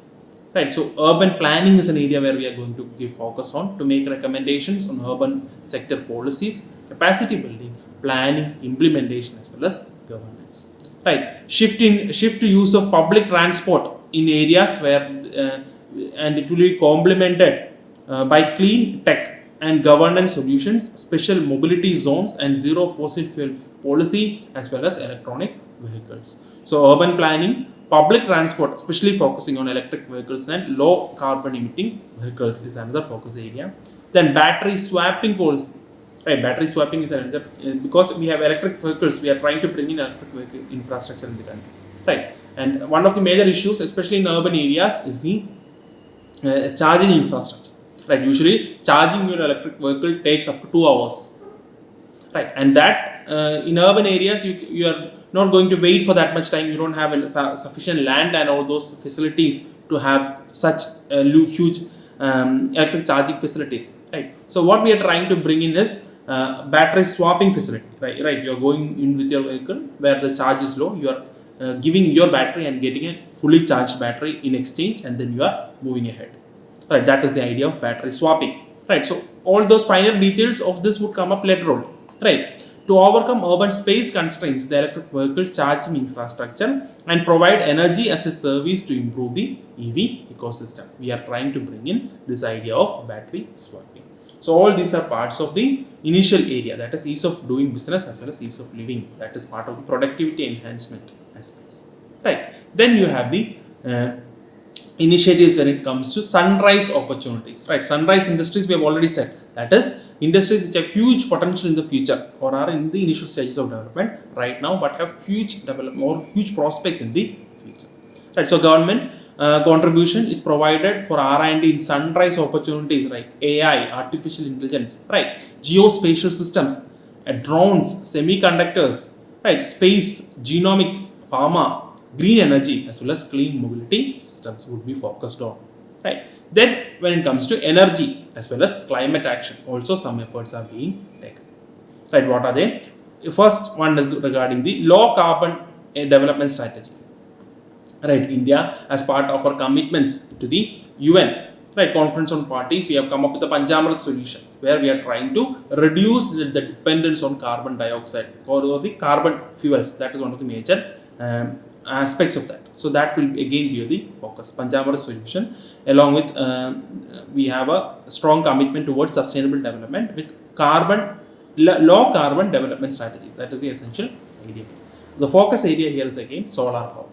Right. So urban planning is an area where we are going to give focus on to make recommendations on urban sector policies, capacity building, planning, implementation as well as governance. Right. Shift to use of public transport in areas where and it will be complemented by clean tech and governance solutions, special mobility zones, and zero fossil fuel policy as well as electronic vehicles. So urban planning, public transport, especially focusing on electric vehicles and low carbon emitting vehicles is another focus area. Then battery swapping policy. Right, battery swapping is another, because we have electric vehicles, we are trying to bring in electric vehicle infrastructure in the country. Right, and one of the major issues, especially in urban areas, is the charging infrastructure. Right, usually charging your electric vehicle takes up to 2 hours. Right, and that in urban areas you are not going to wait for that much time. You don't have sufficient land and all those facilities to have such huge electric charging facilities. Right, so what we are trying to bring in is battery swapping facility. Right, you are going in with your vehicle where the charge is low. You are giving your battery and getting a fully charged battery in exchange, and then you are moving ahead. Right, that is the idea of battery swapping. Right, so all those finer details of this would come up later on. Right, to overcome urban space constraints, the electric vehicle charging infrastructure and provide energy as a service to improve the EV ecosystem. We are trying to bring in this idea of battery swapping. So all these are parts of the initial area, that is ease of doing business as well as ease of living. That is part of the productivity enhancement aspects. Right. Then you have the initiatives when it comes to sunrise opportunities. Right. Sunrise industries we have already said. That is industries which have huge potential in the future or are in the initial stages of development right now, but have huge development or huge prospects in the future. Right. So government contribution is provided for R&D in sunrise opportunities like AI, artificial intelligence, right? Geospatial systems, drones, semiconductors, right? Space, genomics, pharma, green energy, as well as clean mobility systems would be focused on, right? Then when it comes to energy as well as climate action, also some efforts are being taken, right? What are they? First one is regarding the low carbon development strategy. Right, India, as part of our commitments to the UN, right, Conference on Parties, we have come up with a Panchamarat solution where we are trying to reduce the dependence on carbon dioxide or the carbon fuels. That is one of the major aspects of that. So that will again be the focus. Panchamarat solution, along with we have a strong commitment towards sustainable development with low carbon development strategy. That is the essential idea. The focus area here is again solar power.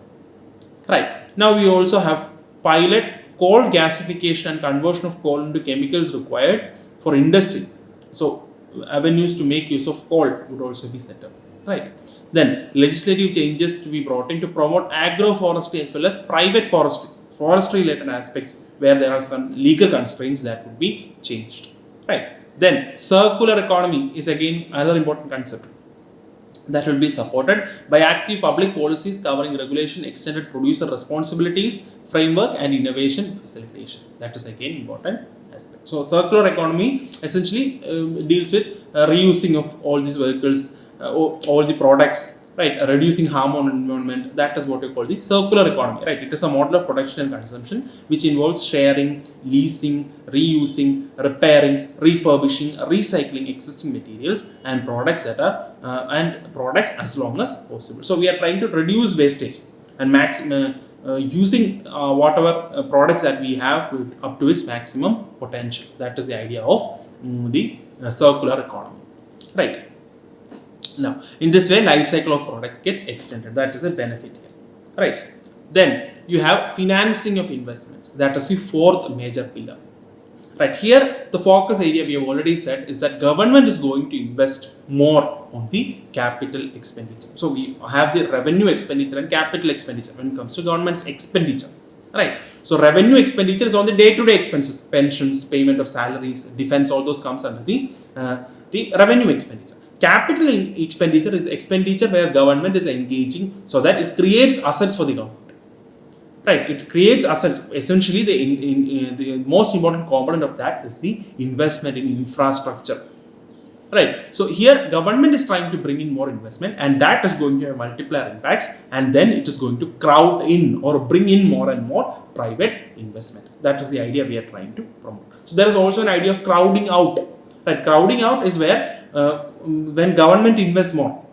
Right. Now we also have pilot coal gasification and conversion of coal into chemicals required for industry. So avenues to make use of coal would also be set up. Right. Then legislative changes to be brought in to promote agroforestry as well as private forestry related aspects where there are some legal constraints that would be changed. Right. Then circular economy is again another important concept that will be supported by active public policies covering regulation, extended producer responsibilities, framework and innovation facilitation. That is again important aspect. So circular economy essentially deals with reusing of all these vehicles, all the products, right, reducing harm on environment. That is what we call the circular economy, right? It is a model of production and consumption which involves sharing, leasing, reusing, repairing, refurbishing, recycling existing materials and products that are as long as possible. So we are trying to reduce wastage and using whatever products that we have up to its maximum potential. That is the idea of the circular economy, right? Now, in this way, life cycle of products gets extended. That is a benefit here, right? Then you have financing of investments. That is the fourth major pillar, right? Here, the focus area we have already said is that government is going to invest more on the capital expenditure. So we have the revenue expenditure and capital expenditure when it comes to government's expenditure, right? So revenue expenditure is on the day-to-day expenses, pensions, payment of salaries, defense, all those comes under the revenue expenditure. Capital expenditure is expenditure where government is engaging so that it creates assets for the government. Right, it creates assets. Essentially, the most important component of that is the investment in infrastructure. Right, so here government is trying to bring in more investment, and that is going to have multiplier impacts, and then it is going to crowd in or bring in more and more private investment. That is the idea we are trying to promote. So there is also an idea of crowding out. Right, crowding out is where when government invests more,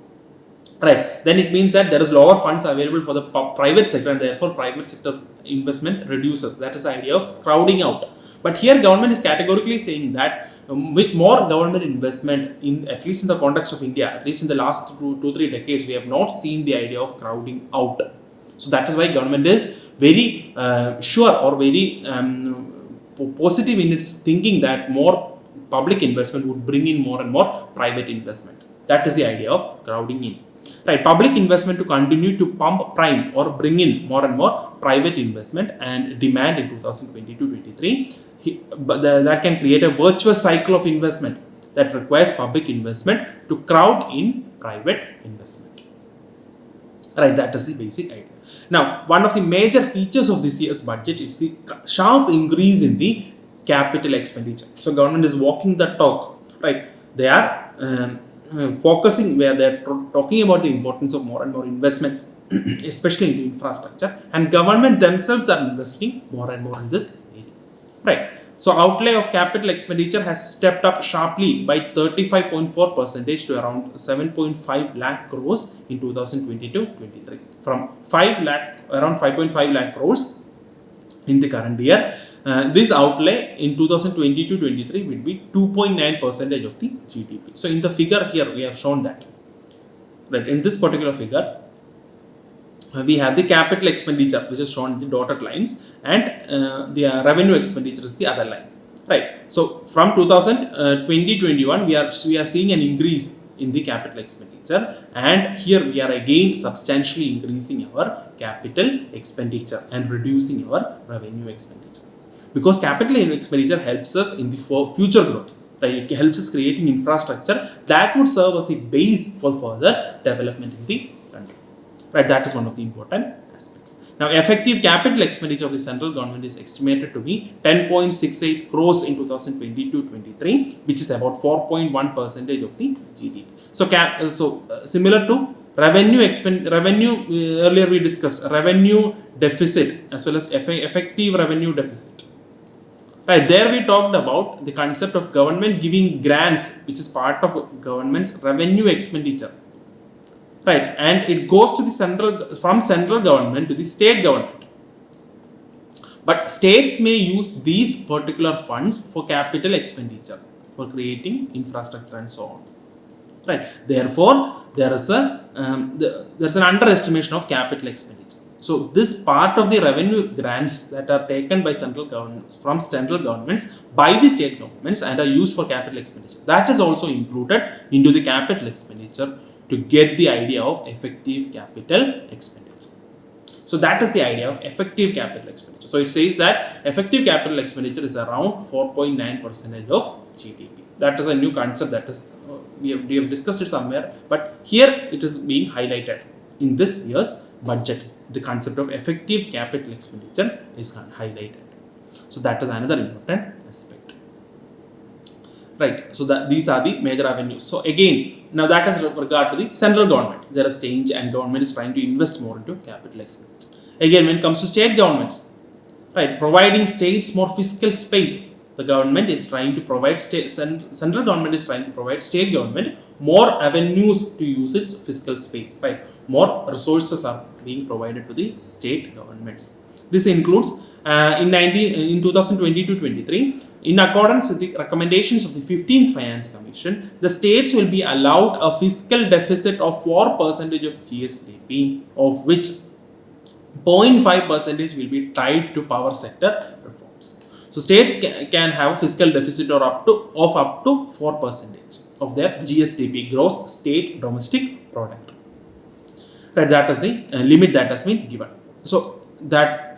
right, then it means that there is lower funds available for the private sector, and therefore private sector investment reduces. That is the idea of crowding out. But here government is categorically saying that with more government investment, in at least in the context of India, at least in the last 2-3 decades, we have not seen the idea of crowding out. So that is why government is very sure or very positive in its thinking that more public investment would bring in more and more private investment. That is the idea of crowding in. Right, public investment to continue to pump prime or bring in more and more private investment and demand in 2022-23. That can create a virtuous cycle of investment that requires public investment to crowd in private investment. Right, that is the basic idea. Now, one of the major features of this year's budget is the sharp increase in the capital expenditure. So government is walking the talk, right? They are focusing where they are talking about the importance of more and more investments, especially in infrastructure, and government themselves are investing more and more in this area, right? So outlay of capital expenditure has stepped up sharply by 35.4% to around 7.5 lakh crores in 2022-23, from around 5.5 lakh crores in the current year. This outlay in 2022-23 will be 2.9% of the GDP. So in the figure here we have shown that, right? In this particular figure, we have the capital expenditure which is shown in the dotted lines, and the revenue expenditure is the other line, right? So from 2020-21 we are seeing an increase in the capital expenditure, and here we are again substantially increasing our capital expenditure and reducing our revenue expenditure, because capital expenditure helps us in the future growth, right? It helps us creating infrastructure that would serve as a base for further development in the country, right? That is one of the important aspects. Now, effective capital expenditure of the central government is estimated to be 10.68 crores in 2022-23, which is about 4.1% of the GDP. So, similar to revenue earlier we discussed revenue deficit as well as effective revenue deficit. Right, there we talked about the concept of government giving grants, which is part of government's revenue expenditure. Right, and it goes to the from central government to the state government. But states may use these particular funds for capital expenditure, for creating infrastructure and so on. Right, therefore there is there's an underestimation of capital expenditure. So this part of the revenue grants that are taken by central governments from central governments by the state governments and are used for capital expenditure, that is also included into the capital expenditure to get the idea of effective capital expenditure. So that is the idea of effective capital expenditure. So it says that effective capital expenditure is around 4.9% of GDP. That is a new concept that is we have discussed it somewhere, but here it is being highlighted in this year's budget. The concept of effective capital expenditure is highlighted. So that is another important aspect. Right, so these are the major avenues. So again, now that is with regard to the central government. There is change and government is trying to invest more into capital expenditure. Again, when it comes to state governments, right, providing states more fiscal space, the government is trying to provide central government is trying to provide state government more avenues to use its fiscal space, right? More resources are being provided to the state governments. This includes in 2020-23, in accordance with the recommendations of the 15th Finance Commission, the states will be allowed a fiscal deficit of 4% of GSDP, of which 0.5% will be tied to power sector reforms. So states can have a fiscal deficit of up to 4% of their GSDP, gross state domestic product. Right, that is the limit that has been given. So that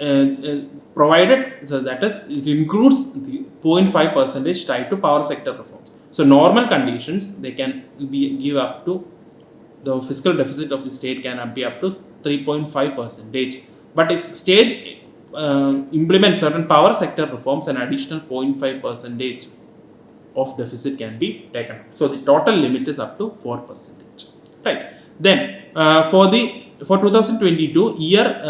provided, so that is, it includes the 0.5% tied to power sector reforms. So normal conditions, they can give up to, the fiscal deficit of the state can be up to 3.5%. But if states implement certain power sector reforms, an additional 0.5% of deficit can be taken. So the total limit is up to 4%. Right. Then for 2022 year,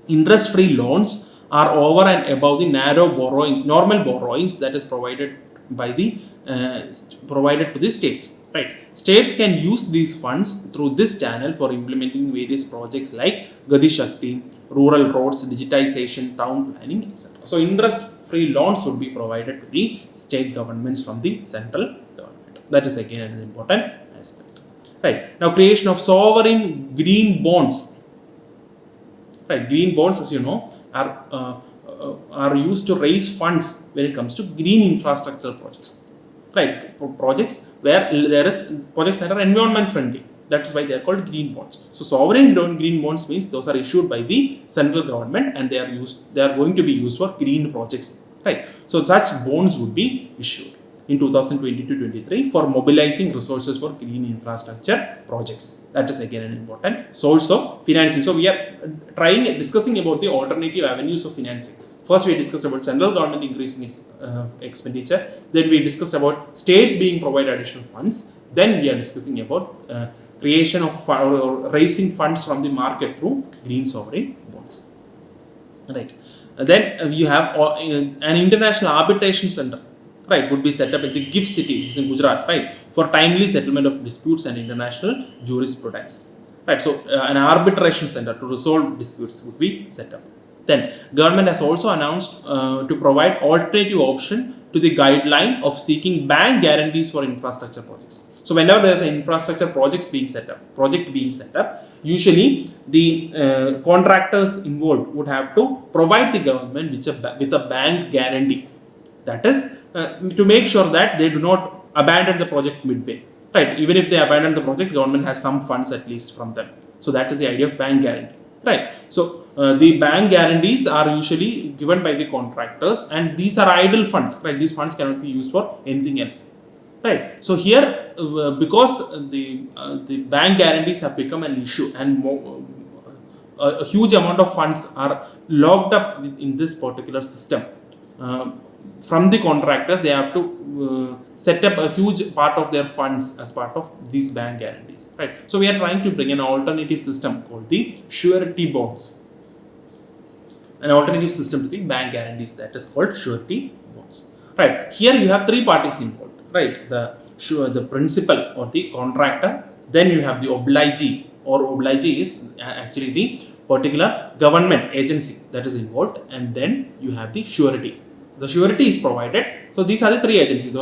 interest-free loans are over and above the normal borrowings that is provided to the states. Right, states can use these funds through this channel for implementing various projects like Gati, Shakti, rural roads, digitization, town planning, etc. So interest-free loans would be provided to the state governments from the central government. That is again an important aspect. Right, now creation of sovereign green bonds. Right, green bonds, as you know, are used to raise funds when it comes to green infrastructure projects. Right, projects where there is projects that are environment friendly. That's why they are called green bonds. So sovereign green bonds means those are issued by the central government and they are going to be used for green projects. Right, so such bonds would be issued in 2022-23 for mobilizing resources for green infrastructure projects. That is again an important source of financing. So we are discussing about the alternative avenues of financing. First we discussed about central government increasing its expenditure. Then we discussed about states being provided additional funds. Then we are discussing about creation of or raising funds from the market through green sovereign bonds. Right. Then you have an international arbitration center. Right, would be set up at the GIFT city, which is in Gujarat, right, for timely settlement of disputes and international jurisprudence. Right, so an arbitration center to resolve disputes would be set up. Then government has also announced to provide alternative option to the guideline of seeking bank guarantees for infrastructure projects. So whenever there is an infrastructure project being set up, usually the contractors involved would have to provide the government with a bank guarantee. That is to make sure that they do not abandon the project midway. Right? Even if they abandon the project, government has some funds at least from them. So that is the idea of bank guarantee. Right? So the bank guarantees are usually given by the contractors, and these are idle funds. Right? These funds cannot be used for anything else. Right? So here, because the bank guarantees have become an issue, and a huge amount of funds are locked up in this particular system. From the contractors, they have to set up a huge part of their funds as part of these bank guarantees. Right? So we are trying to bring an alternative system called the surety bonds. An alternative system to the bank guarantees, that is called surety bonds. Right? Here you have three parties involved. Right? The principal or the contractor, then you have the obligee, or obligee is actually the particular government agency that is involved, and then you have the surety. The surety is provided. So these are the three agencies.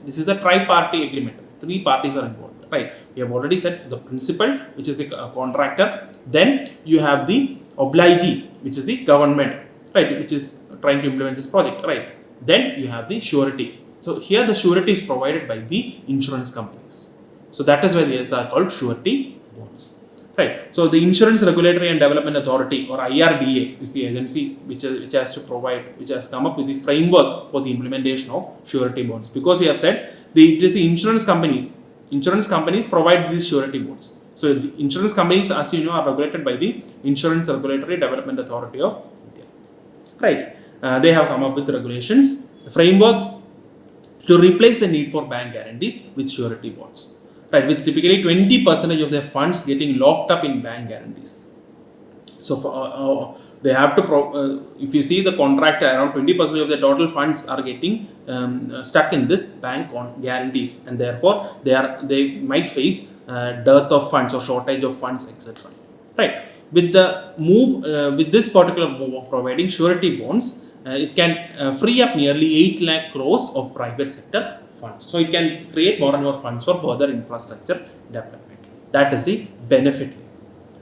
This is a tri-party agreement. Three parties are involved. Right? We have already said the principal, which is the contractor. Then you have the obligee, which is the government, right, which is trying to implement this project. Right? Then you have the surety. So here the surety is provided by the insurance companies. So that is why these are called surety bonds. Right? So the Insurance Regulatory and Development Authority, or IRDA, is the agency which has come up with the framework for the implementation of surety bonds. Because we have said it is the insurance companies provide these surety bonds. So the insurance companies, as you know, are regulated by the Insurance Regulatory Development Authority of India. Right? They have come up with regulations, framework to replace the need for bank guarantees with surety bonds. Right, with typically 20% of their funds getting locked up in bank guarantees. So they have to, if you see the contractor, around 20% of the total funds are getting stuck in this bank guarantees, and therefore they might face dearth of funds or shortage of funds, etc. Right? With this particular move of providing surety bonds, it can free up nearly 8 lakh crores of private sector funds. So it can create more and more funds for further infrastructure development. That is the benefit.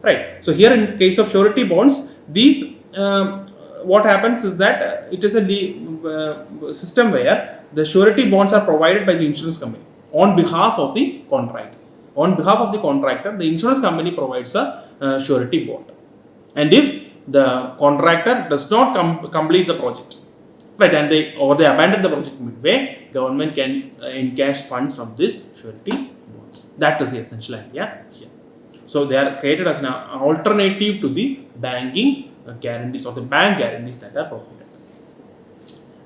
Right? So here in case of surety bonds, these what happens is that it is a system where the surety bonds are provided by the insurance company on behalf of the contractor. On behalf of the contractor, the insurance company provides a surety bond. And if the contractor does not complete the project, right, and they abandon the project midway, government can encash funds from this surety bonds. That is the essential idea here. So they are created as an alternative to the banking guarantees or the bank guarantees that are provided.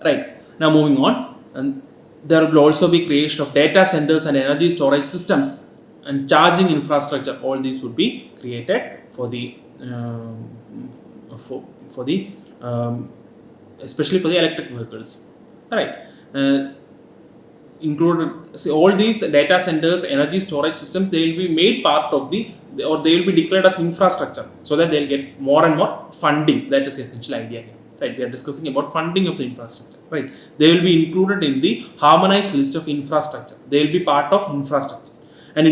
Right. Now moving on, and there will also be creation of data centers and energy storage systems and charging infrastructure. All these would be created for the especially for the electric vehicles. Right? Included, see, all these data centers, energy storage systems, they will be made part of they will be declared as infrastructure, so that they will get more and more funding. That is the essential idea here. Right? We are discussing about funding of the infrastructure. Right? They will be included in the harmonized list of infrastructure. They will be part of infrastructure. And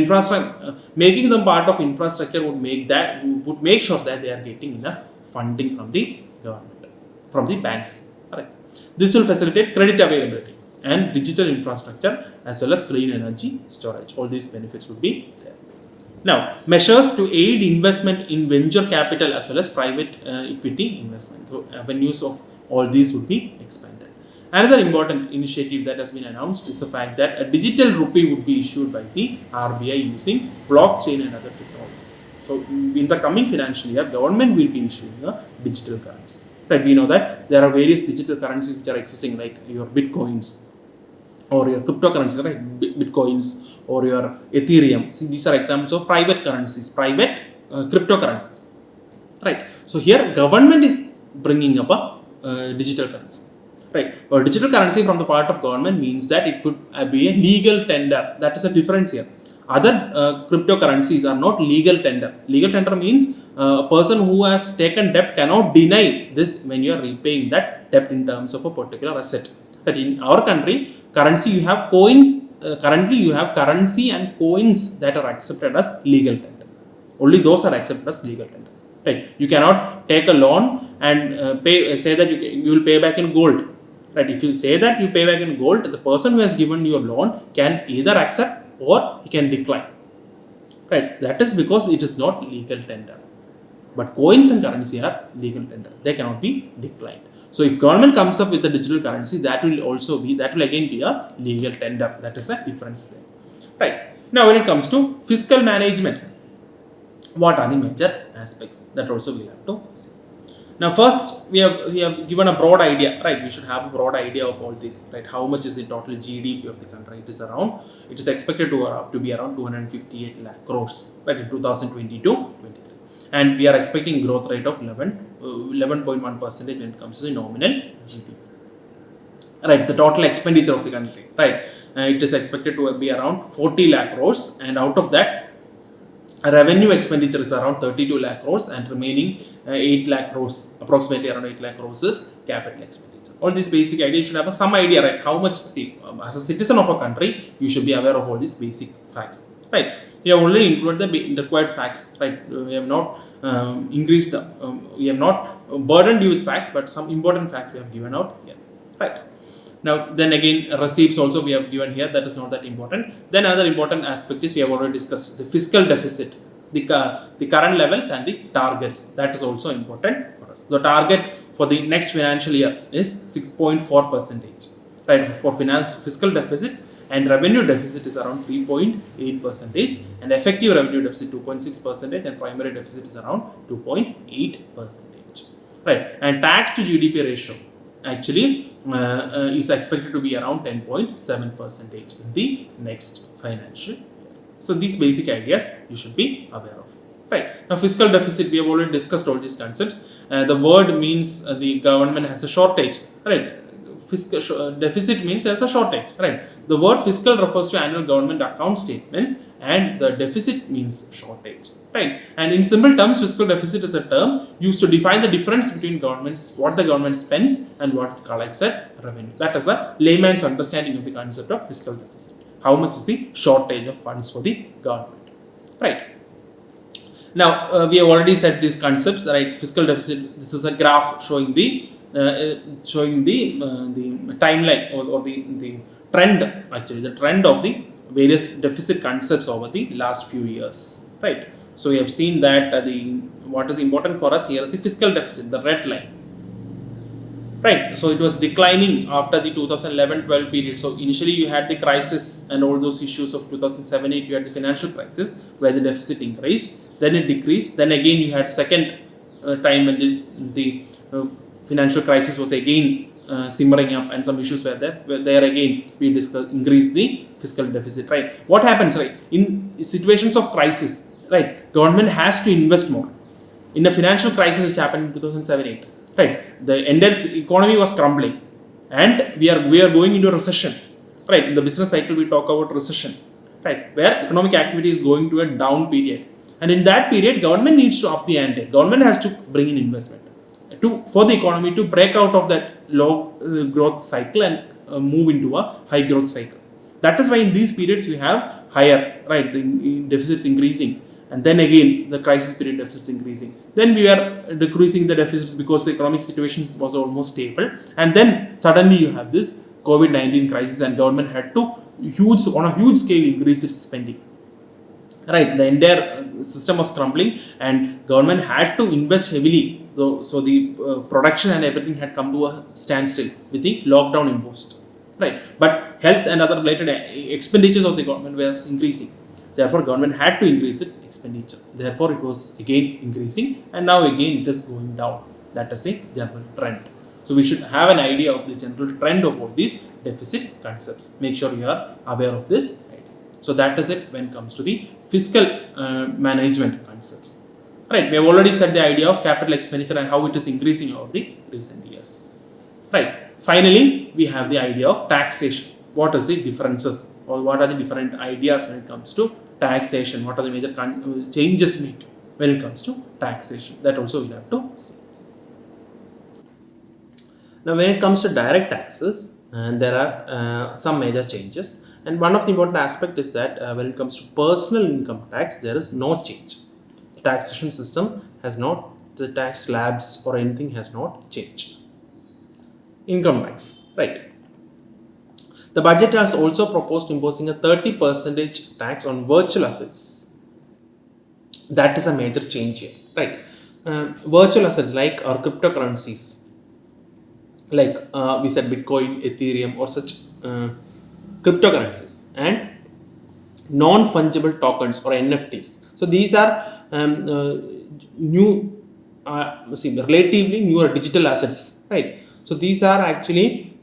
making them part of infrastructure would make sure that they are getting enough funding from the government, from the banks. Right? This will facilitate credit availability and digital infrastructure, as well as clean energy storage. All these benefits would be there. Now, measures to aid investment in venture capital as well as private equity investment. So avenues of all these would be expanded. Another important initiative that has been announced is the fact that a digital rupee would be issued by the RBI using blockchain and other technologies. So in the coming financial year, government will be issuing a digital currency. Right? We know that there are various digital currencies which are existing, like your bitcoins or your cryptocurrencies, right? Bitcoins or your Ethereum. See, these are examples of private currencies, private cryptocurrencies. Right? So here government is bringing up a digital currency. Right? Or digital currency from the part of government means that it would be a legal tender. That is a difference here. Other cryptocurrencies are not legal tender. Legal tender means a person who has taken debt cannot deny this when you are repaying that debt in terms of a particular asset. That in our country, currency, you have coins currently you have currency and coins that are accepted as legal tender. Only those are accepted as legal tender. Right? You cannot take a loan and say that you will pay back in gold. Right? If you say that you pay back in gold, the person who has given you a loan can either accept or he can decline. Right? That is because it is not legal tender. But coins and currency are legal tender. They cannot be declined. So if government comes up with a digital currency, that will again be a legal tender. That is the difference there. Right. Now when it comes to fiscal management, what are the major aspects? That also we will have to see. Now first we have given a broad idea, right? We should have a broad idea of all this, right? How much is the total GDP of the country? It is expected to be around 258 lakh crores, right, in 2022-23. And we are expecting growth rate of 11.1% when it comes to the nominal GDP. Right, the total expenditure of the country, right? It is expected to be around 40 lakh crores, and out of that, revenue expenditure is around 32 lakh crores, and remaining 8 lakh crores, approximately around 8 lakh crores is capital expenditure. All these basic ideas, you should have some idea, right? How much, as a citizen of a country, you should be aware of all these basic facts, right? We have only included the required facts, right? We have not we have not burdened you with facts, but some important facts we have given out here, right? Now, then again, receipts also we have given here. That is not that important. Then another important aspect is we have already discussed the fiscal deficit, the current levels and the targets. That is also important for us. The target for the next financial year is 6.4%, right? For fiscal deficit, and revenue deficit is around 3.8%, and effective revenue deficit 2.6%, and primary deficit is around 2.8%, right? And tax to GDP ratio actually is expected to be around 10.7% in the next financial year. So these basic ideas you should be aware of. Right. Now fiscal deficit, we have already discussed all these concepts. The word means the government has a shortage. Right. Fiscal deficit means there's a shortage. Right. The word fiscal refers to annual government account statements, and the deficit means shortage. Right. And in simple terms, fiscal deficit is a term used to define the difference between what the government spends and what it collects as revenue. That is a layman's understanding of the concept of fiscal deficit. How much is the shortage of funds for the government? Right. Now we have already said these concepts, right? Fiscal deficit. This is a graph showing the timeline or the trend, actually the trend of the various deficit concepts over the last few years, right? So we have seen that what is important for us here is the fiscal deficit, the red line, right? So it was declining after the 2011-12 period. So initially you had the crisis and all those issues of 2007-8. You had the financial crisis where the deficit increased, then it decreased. Then again you had second time when the financial crisis was again simmering up, and some issues were there. There again we increase the fiscal deficit, right? What happens, right, in situations of crisis, right? Government has to invest more. In the financial crisis which happened in 2007-8, right, the entire economy was crumbling, and we are going into a recession, right? In the business cycle we talk about recession, right, where economic activity is going to a down period, and in that period government needs to up the ante. Government has to bring in investment for the economy to break out of that low growth cycle and move into a high growth cycle. That is why in these periods we have higher, right, the deficits increasing, and then again the crisis period deficits increasing. Then we are decreasing the deficits because the economic situation was almost stable, and then suddenly you have this COVID-19 crisis, and government had to on a huge scale increase its spending. Right, the entire system was crumbling, and government had to invest heavily. So the production and everything had come to a standstill with the lockdown imposed. Right, but health and other related expenditures of the government were increasing. Therefore, government had to increase its expenditure. Therefore, it was again increasing, and now again it is going down. That is a general trend. So we should have an idea of the general trend of all these deficit concepts. Make sure you are aware of this idea. So that is it when it comes to the fiscal management concepts. Right, we have already said the idea of capital expenditure and how it is increasing over the recent years. Right, finally we have the idea of taxation. What is the differences, or what are the different ideas when it comes to taxation? What are the major changes made when it comes to taxation? That also we have to see. Now when it comes to direct taxes, there are some major changes. And one of the important aspect is that when it comes to personal income tax, there is no change. The taxation system has not, the tax slabs or anything has not changed. Income tax, right? The budget has also proposed imposing a 30% tax on virtual assets. That is a major change here, right? Virtual assets like our cryptocurrencies, like we said Bitcoin, Ethereum, or such cryptocurrencies, and non-fungible tokens or NFTs. So these are new, relatively newer digital assets, right? So these are actually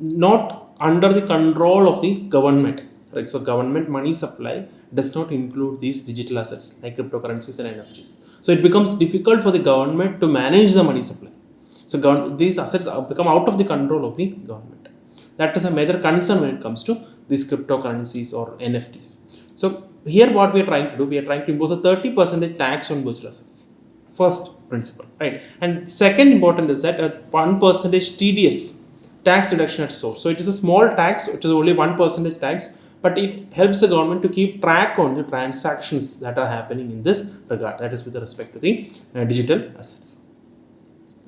not under the control of the government, right? So government money supply does not include these digital assets like cryptocurrencies and NFTs. So it becomes difficult for the government to manage the money supply. So these assets become out of the control of the government. That is a major concern when it comes to these cryptocurrencies or NFTs. So here what we are trying to do, we are trying to impose a 30% tax on virtual assets. First principle, right? And second important is that a 1% TDS, tax deduction at source. So it is a small tax, it is only 1% tax, but it helps the government to keep track on the transactions that are happening in this regard, that is with respect to the digital assets.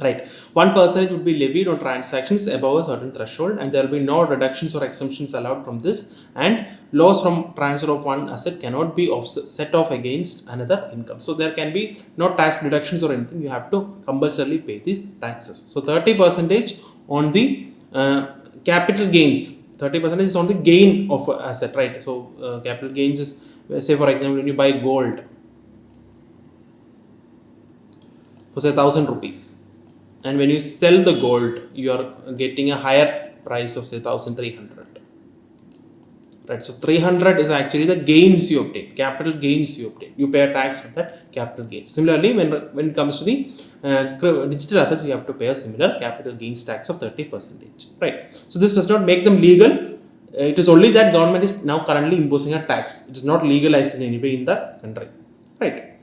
Right, 1% would be levied on transactions above a certain threshold, and there will be no reductions or exemptions allowed from this, and loss from transfer of one asset cannot be set off against another income. So there can be no tax deductions or anything, you have to compulsorily pay these taxes. So 30% on the capital gains, 30% is on the gain of an asset, right? So capital gains is, say for example, when you buy gold for say 1,000 rupees, and when you sell the gold, you are getting a higher price of say 1,300, right? So 300 is actually the gains you obtain, capital gains you obtain. You pay a tax on that capital gains. Similarly, when it comes to the digital assets, you have to pay a similar capital gains tax of 30%, right? So this does not make them legal. It is only that government is now currently imposing a tax. It is not legalized in any way in the country, right?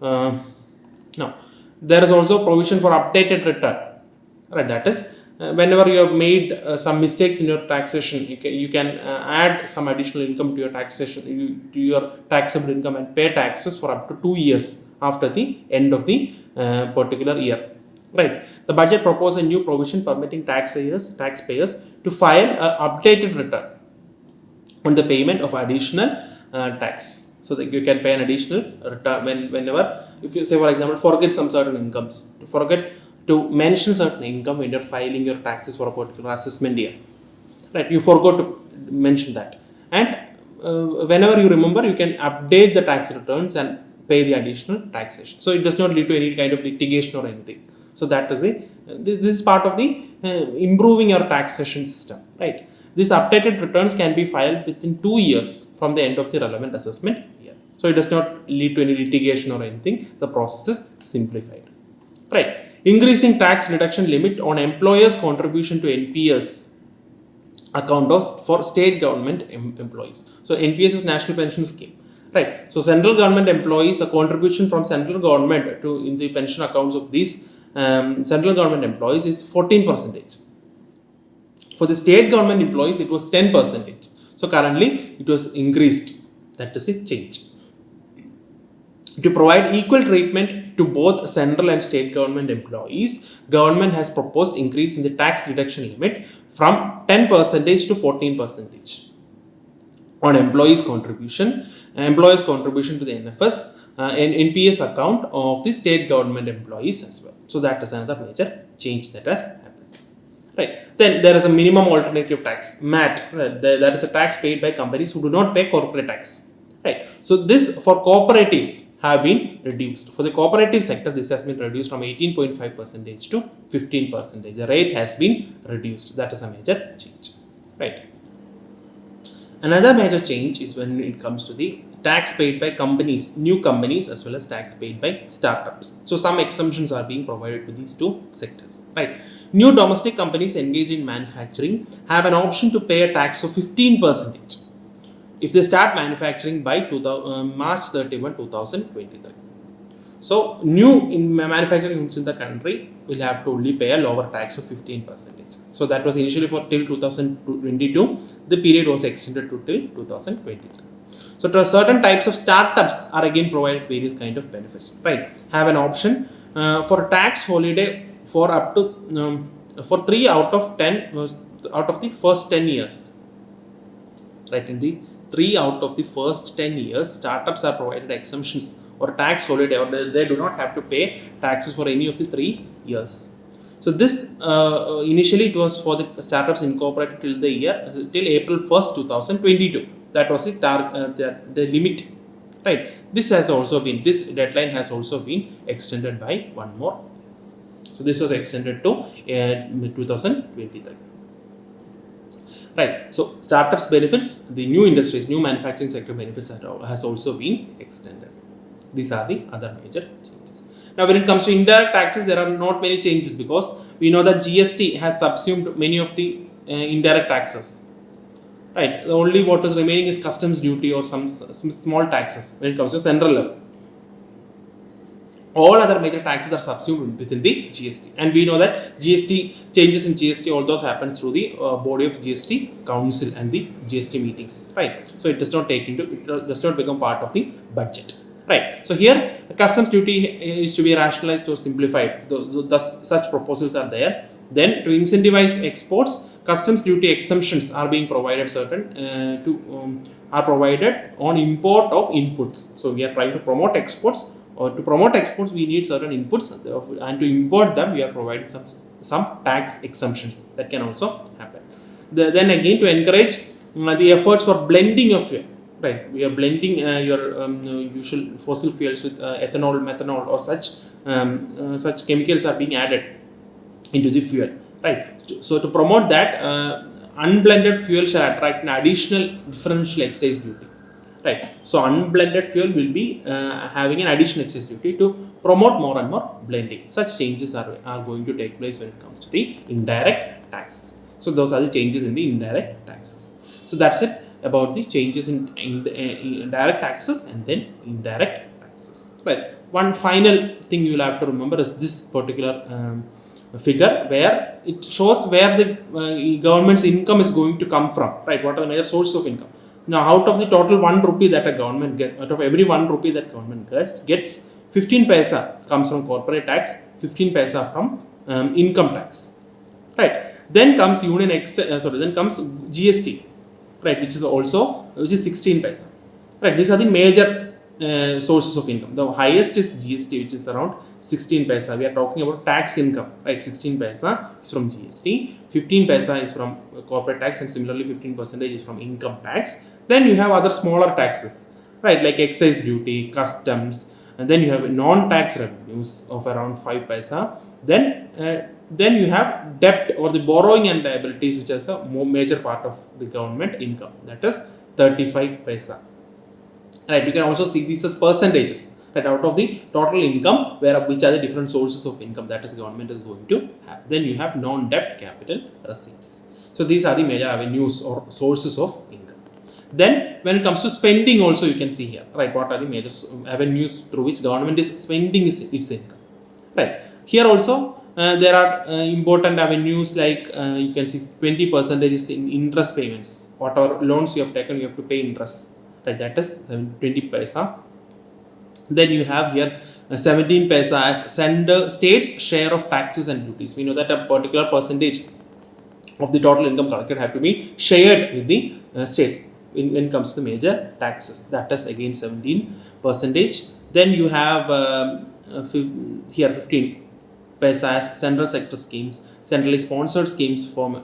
Now, there is also provision for updated return, right? That is, whenever you have made some mistakes in your taxation, you can add some additional income to your taxation, to your taxable income, and pay taxes for up to 2 years after the end of the particular year, right? The budget proposes a new provision permitting taxpayers to file an updated return on the payment of additional tax. So that you can pay an additional return whenever, if you say for example, forget some certain incomes, forget to mention certain income when you're filing your taxes for a particular assessment year, right? You forgot to mention that, and whenever you remember, you can update the tax returns and pay the additional taxation. So it does not lead to any kind of litigation or anything. So that is this is part of the improving your taxation system, right? These updated returns can be filed within 2 years from the end of the relevant assessment year. So it does not lead to any litigation or anything. The process is simplified, right? Increasing tax deduction limit on employers' contribution to NPS account for state government employees. So NPS is National Pension Scheme, right? So central government employees, a contribution from central government to in the pension accounts of these central government employees is 14%. For the state government employees, it was 10%. So currently, it was increased. That is a change. To provide equal treatment to both central and state government employees, government has proposed increase in the tax deduction limit from 10% to 14% on employees' contribution to the NFS and NPS account of the state government employees as well. So that is another major change that has happened. Right. Then there is a minimum alternative tax, MAT. That is a tax paid by companies who do not pay corporate tax. Right. So this for cooperatives have been reduced. For the cooperative sector, this has been reduced from 18.5% to 15%. The rate has been reduced. That is a major change. Right. Another major change is when it comes to the tax paid by companies, new companies, as well as tax paid by startups. So some exemptions are being provided to these two sectors, right? New domestic companies engaged in manufacturing have an option to pay a tax of 15% if they start manufacturing by March 31, 2023. So new in manufacturing units in the country will have to only pay a lower tax of 15%. So that was initially for till 2022. The period was extended to till 2023. So to certain types of startups are again provided various kind of benefits, right? Have an option for tax holiday for up to for 3 out of 10 out of the first 10 years, right? In the 3 out of the first 10 years, startups are provided exemptions or tax holiday, or they do not have to pay taxes for any of the 3 years. So this initially it was for the startups incorporated till the year till April 1st 2022. That was the limit, right? This deadline has also been extended by one more. So this was extended to 2023. Right. So startups benefits, the new industries, new manufacturing sector benefits has also been extended. These are the other major changes. Now, when it comes to indirect taxes, there are not many changes because we know that GST has subsumed many of the indirect taxes. Right. The only what is remaining is customs duty or some small taxes when it comes to central level. All other major taxes are subsumed within the GST, and we know that GST changes in GST, all those happen through the body of GST Council and the GST meetings, right? So it does not become part of the budget, right? So here customs duty is to be rationalized or simplified. Thus such proposals are there. Then to incentivize exports, customs duty exemptions are being provided are provided on import of inputs. So we are trying to promote exports. Or to promote exports, we need certain inputs, and to import them, we are providing some tax exemptions that can also happen. Then again, to encourage the efforts for blending of fuel, right? We are blending your usual fossil fuels with ethanol, methanol, or such chemicals are being added into the fuel, right? So to promote that, unblended fuel shall attract an additional differential excise duty. Right. So unblended fuel will be having an additional excise duty to promote more and more blending. Such changes are going to take place when it comes to the indirect taxes. So those are the changes in the indirect taxes. So that's it about the changes in direct taxes and then indirect taxes. Right. One final thing you will have to remember is this particular figure where it shows where the government's income is going to come from. Right. What are the major sources of income? Now, out of the total 1 rupee that a government gets, out of every 1 rupee that government gets 15 paisa comes from corporate tax, 15 paisa from income tax, right? Then comes then comes GST, right, which is 16 paisa, right? These are the major sources of income. The highest is GST, which is around 16 paisa. We are talking about tax income, right? 16 paisa is from GST, 15 paisa is from corporate tax, and similarly 15% is from income tax. Then you have other smaller taxes, right, like excise duty, customs, and then you have non-tax revenues of around 5 paisa. Then you have debt or the borrowing and liabilities, which is a major part of the government income, that is 35 paisa. Right, you can also see these as percentages, right, out of the total income, which are the different sources of income that is government is going to have. Then you have non-debt capital receipts. So these are the major avenues or sources of income. Then when it comes to spending also, you can see here, right, what are the major avenues through which government is spending its income, right? Here also there are important avenues like you can see 20% is in interest payments. Whatever loans you have taken, you have to pay interest, right? That is 20 paisa. Then you have here 17 paisa as state's share of taxes and duties. We know that a particular percentage of the total income collected have to be shared with the states when it comes to the major taxes. That is again 17%. Then you have here 15 paisa as central sector schemes, centrally sponsored schemes form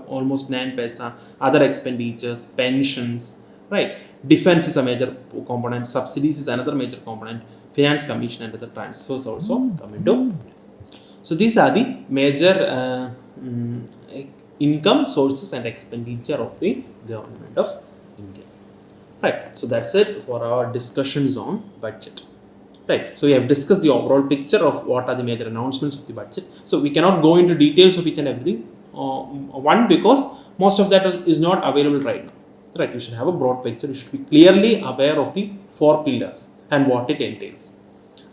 almost 9 paisa. Other expenditures, pensions, right? Defense is a major component, subsidies is another major component, finance commission and other transfers also come into. So these are the major income sources and expenditure of the government of India, right? So that's it for our discussions on budget, right? So we have discussed the overall picture of what are the major announcements of the budget. So we cannot go into details of each and everything, one, because most of that is not available right now. Right, you should have a broad picture. You should be clearly aware of the 4 pillars and what it entails.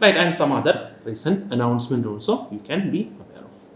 right? And some other recent announcement also you can be aware of.